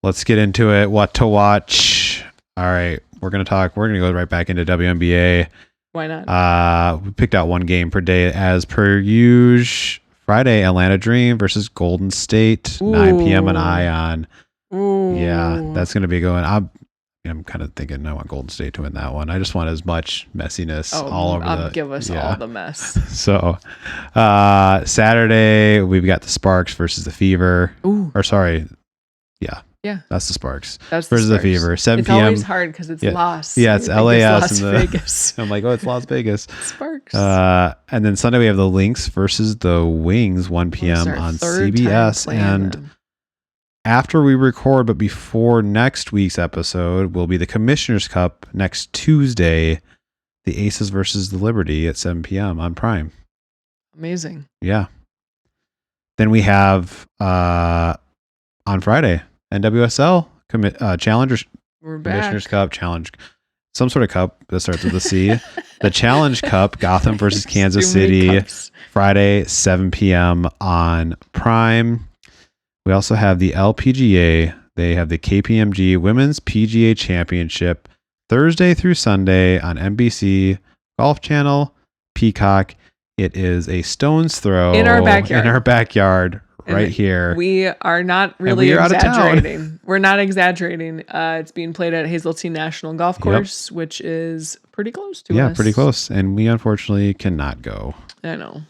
Let's get into it. What to watch. All right. We're going to go right back into WNBA. Why not? We picked out one game per day as per usual. Friday, Atlanta Dream versus Golden State, 9 p.m. on Ion. Ooh. Yeah, that's going to be going. I'm kind of thinking I want Golden State to win that one. I just want as much messiness all over give us all the mess. So, Saturday, we've got the Sparks versus the Fever. Ooh. Or sorry. Yeah, that's the Sparks. That's versus the Fever. 7 p.m. It's always hard because it's Las. Yeah, it's LAS. Las Vegas. I'm like, it's Las Vegas. Sparks. And then Sunday we have the Lynx versus the Wings, 1 p.m. on CBS. And after we record, but before next week's episode, will be the Commissioner's Cup next Tuesday. The Aces versus the Liberty at 7 p.m. on Prime. Amazing. Yeah. Then we have on Friday, NWSL Challengers. We're back. Commissioner's Cup Challenge. Some sort of cup that starts with a C. The Challenge Cup, Gotham versus Kansas City, Friday, 7 p.m. on Prime. We also have the LPGA. They have the KPMG Women's PGA Championship, Thursday through Sunday on NBC, Golf Channel, Peacock. It is a stone's throw in our backyard. Right here. We are not really exaggerating. We're not exaggerating. It's being played at Hazeltine National Golf Course, which is pretty close to us. Yeah, pretty close. And we unfortunately cannot go. I know.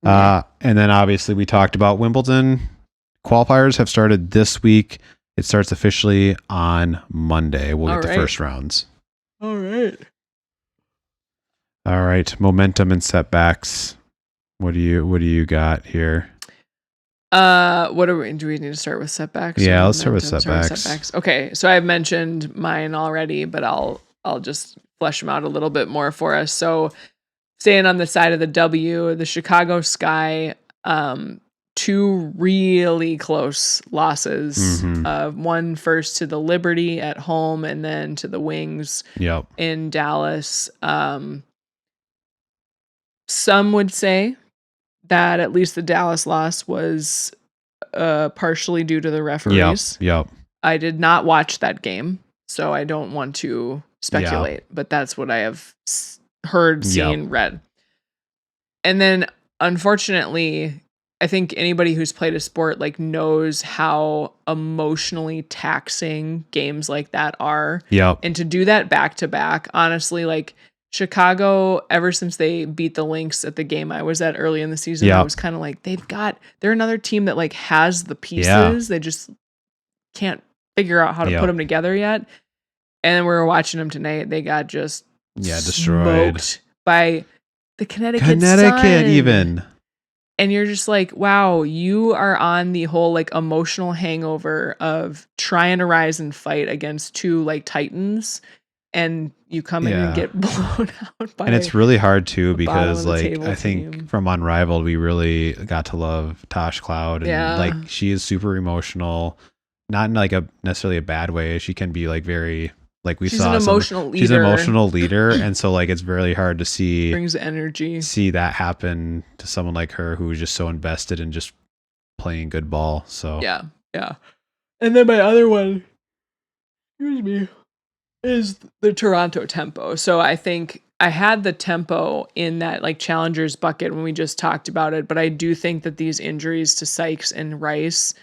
And then obviously we talked about Wimbledon. Qualifiers have started this week. It starts officially on Monday. We'll get the first rounds. All right. All right. Momentum and setbacks. What do you got here? Do we need to start with setbacks? Yeah, let's start with setbacks. Okay, so I've mentioned mine already, but I'll just flesh them out a little bit more for us. So staying on the side of the W, the Chicago Sky 2 really close losses. One first to the Liberty at home and then to the Wings in Dallas. Some would say that at least the Dallas loss was partially due to the referees. I did not watch that game, so I don't want to speculate, but that's what I have heard, seen, read. And then, unfortunately, I think anybody who's played a sport like knows how emotionally taxing games like that are. And to do that back to back, honestly, like Chicago, ever since they beat the Lynx at the game I was at early in the season, I was kind of like, they're another team that like has the pieces. They just can't figure out how to put them together yet. And then we were watching them tonight. They got just destroyed by the Connecticut Sun. Even. And you're just like, wow, you are on the whole like emotional hangover of trying to rise and fight against 2 like titans, and you come in and get blown out by. And it's really hard too because like I think from Unrivaled we really got to love Tosh Cloud, and like she is super emotional, not in like a necessarily a bad way. She can be like very. Like she's an emotional leader. And so like it's really hard to see brings energy. See that happen to someone like her who is just so invested in just playing good ball. So yeah. And then my other one, is the Toronto tempo. So I think I had the tempo in that like challengers bucket when we just talked about it, but I do think that these injuries to Sykes and Rice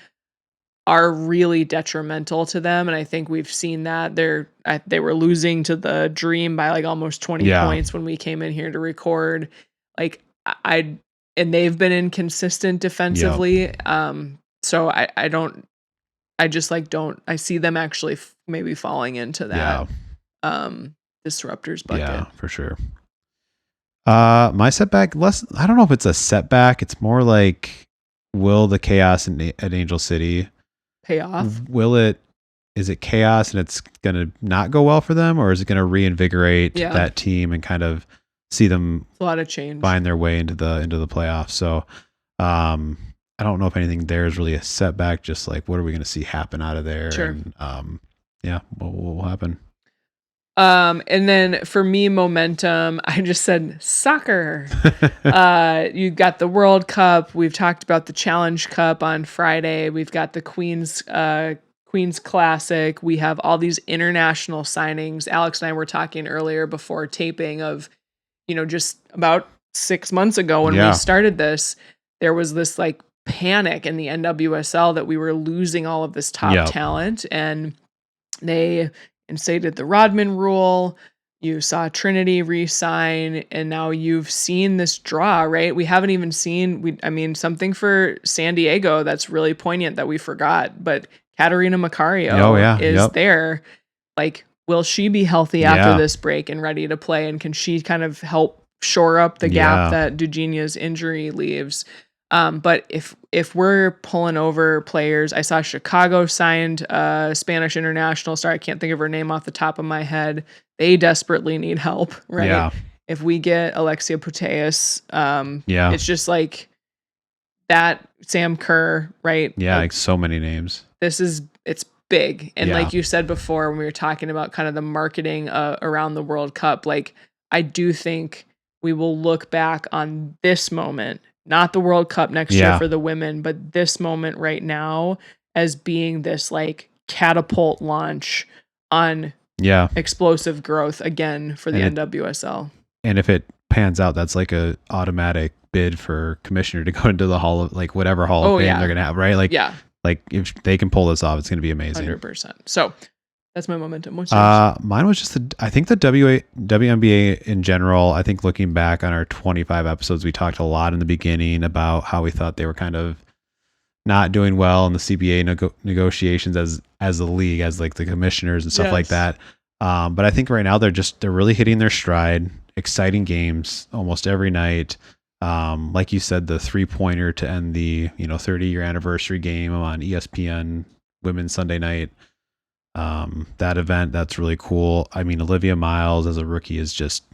are really detrimental to them, and I think we've seen that they were losing to the Dream by like almost 20 points when we came in here to record. Like and they've been inconsistent defensively. So I see them actually maybe falling into that disruptors bucket. Yeah, for sure. My setback, I don't know if it's a setback. It's more like, will the chaos at Angel City pay off? Is it chaos and it's going to not go well for them, or is it going to reinvigorate that team and kind of see them a lot of change find their way into the playoffs? So, I don't know if anything there is really a setback, just like, what are we going to see happen out of there? Sure. And, what will happen? And then for me, momentum, I just said soccer. You got the World Cup. We've talked about the Challenge Cup on Friday. We've got the Queen's Classic. We have all these international signings. Alex and I were talking earlier before taping of, just about 6 months ago when we started this, there was this like panic in the NWSL that we were losing all of this top talent, and they instated the Rodman rule. You saw Trinity re-sign, and now you've seen this draw, right? We haven't even seen, something for San Diego that's really poignant that we forgot, but Katarina Macario is there. Like, will she be healthy after this break and ready to play? And can she kind of help shore up the gap that Dudinha's injury leaves? But if we're pulling over players, I saw Chicago signed a Spanish international star. I can't think of her name off the top of my head. They desperately need help, right? Yeah. If we get Alexia Putellas, it's just like that. Sam Kerr, right? Yeah, like so many names. It's big. And like you said before, when we were talking about kind of the marketing around the World Cup, like I do think we will look back on this moment, not the World Cup next year for the women, but this moment right now as being this like catapult launch on explosive growth again for the NWSL. And if it pans out, that's like a automatic bid for commissioner to go into the Hall of like whatever Hall of Fame they're gonna have, right? Like if they can pull this off, it's gonna be amazing. 100%. So that's my momentum. What's yours? Mine was just I think the WNBA in general. I think looking back on our 25 episodes, we talked a lot in the beginning about how we thought they were kind of not doing well in the CBA negotiations as the league, as like the commissioners and stuff like that. But I think right now they're really hitting their stride. Exciting games almost every night. Like you said, the 3-pointer to end the 30-year anniversary game on ESPN Women's Sunday Night. That event, that's really cool. I mean, Olivia Miles as a rookie is just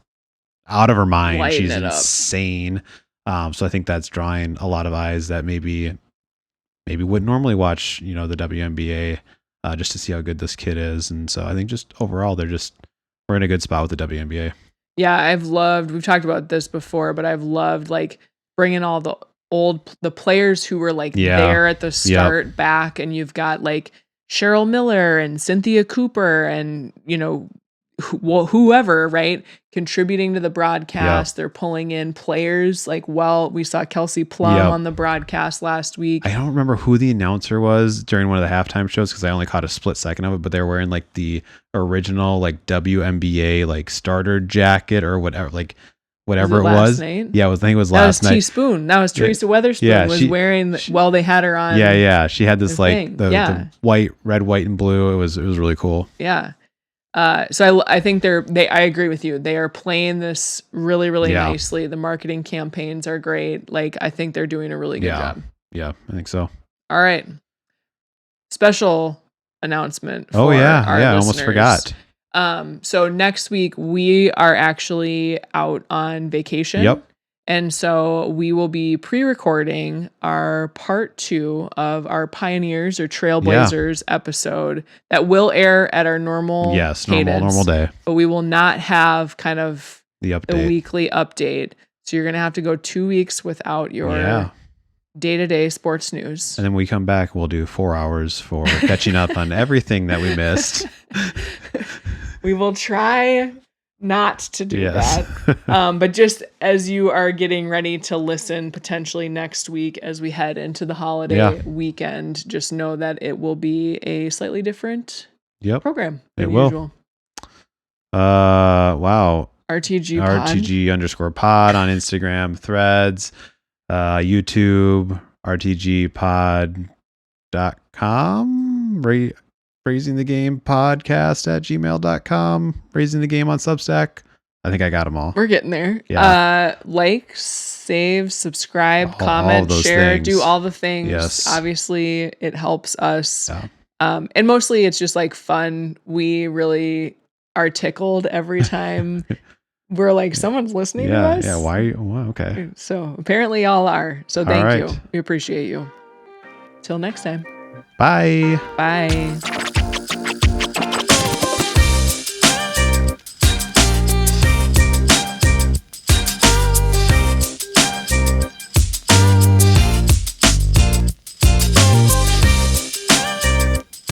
out of her mind. She's insane. So I think that's drawing a lot of eyes that maybe maybe wouldn't normally watch, the WNBA just to see how good this kid is. And so I think just overall, we're in a good spot with the WNBA. Yeah, we've talked about this before, but I've loved like bringing all the players who were like there at the start back, and you've got like Cheryl Miller and Cynthia Cooper and, whoever, right? Contributing to the broadcast. They're pulling in players we saw Kelsey Plum on the broadcast last week. I don't remember who the announcer was during one of the halftime shows because I only caught a split second of it, but they were wearing like the original like WNBA like starter jacket or whatever, like whatever it was. Night? Yeah, I think it was last night. That was Teresa Weatherspoon was wearing while they had her on. Yeah. She had this the white, red, white, and blue. It was really cool. Yeah. So I think I agree with you. They are playing this really, really nicely. The marketing campaigns are great. Like, I think they're doing a really good job. Yeah, I think so. All right. Special announcement. For our I almost forgot. So next week we are actually out on vacation. Yep. And so we will be pre-recording our part 2 of our Pioneers or Trailblazers episode that will air at our normal cadence, normal day. But we will not have kind of the weekly update. So you're going to have to go 2 weeks without your day-to-day sports news. And then we come back, we'll do 4 hours for catching up on everything that we missed. We will try not to do that. But just as you are getting ready to listen potentially next week as we head into the holiday weekend, just know that it will be a slightly different program than usual. Wow. RTG pod. RTG_pod on Instagram, Threads, YouTube, rtgpod.com, Raising the Game podcast at gmail.com, Raising the Game on Substack. I think I got them all. We're getting there. Like, save, subscribe, comment, share, things. Do all the things. Yes. Obviously, it helps us. Yeah. And mostly it's just like fun. We really are tickled every time we're like, someone's listening to us. Yeah, why? Well, okay. So apparently y'all are. So thank you. We appreciate you. Till next time. Bye. Bye.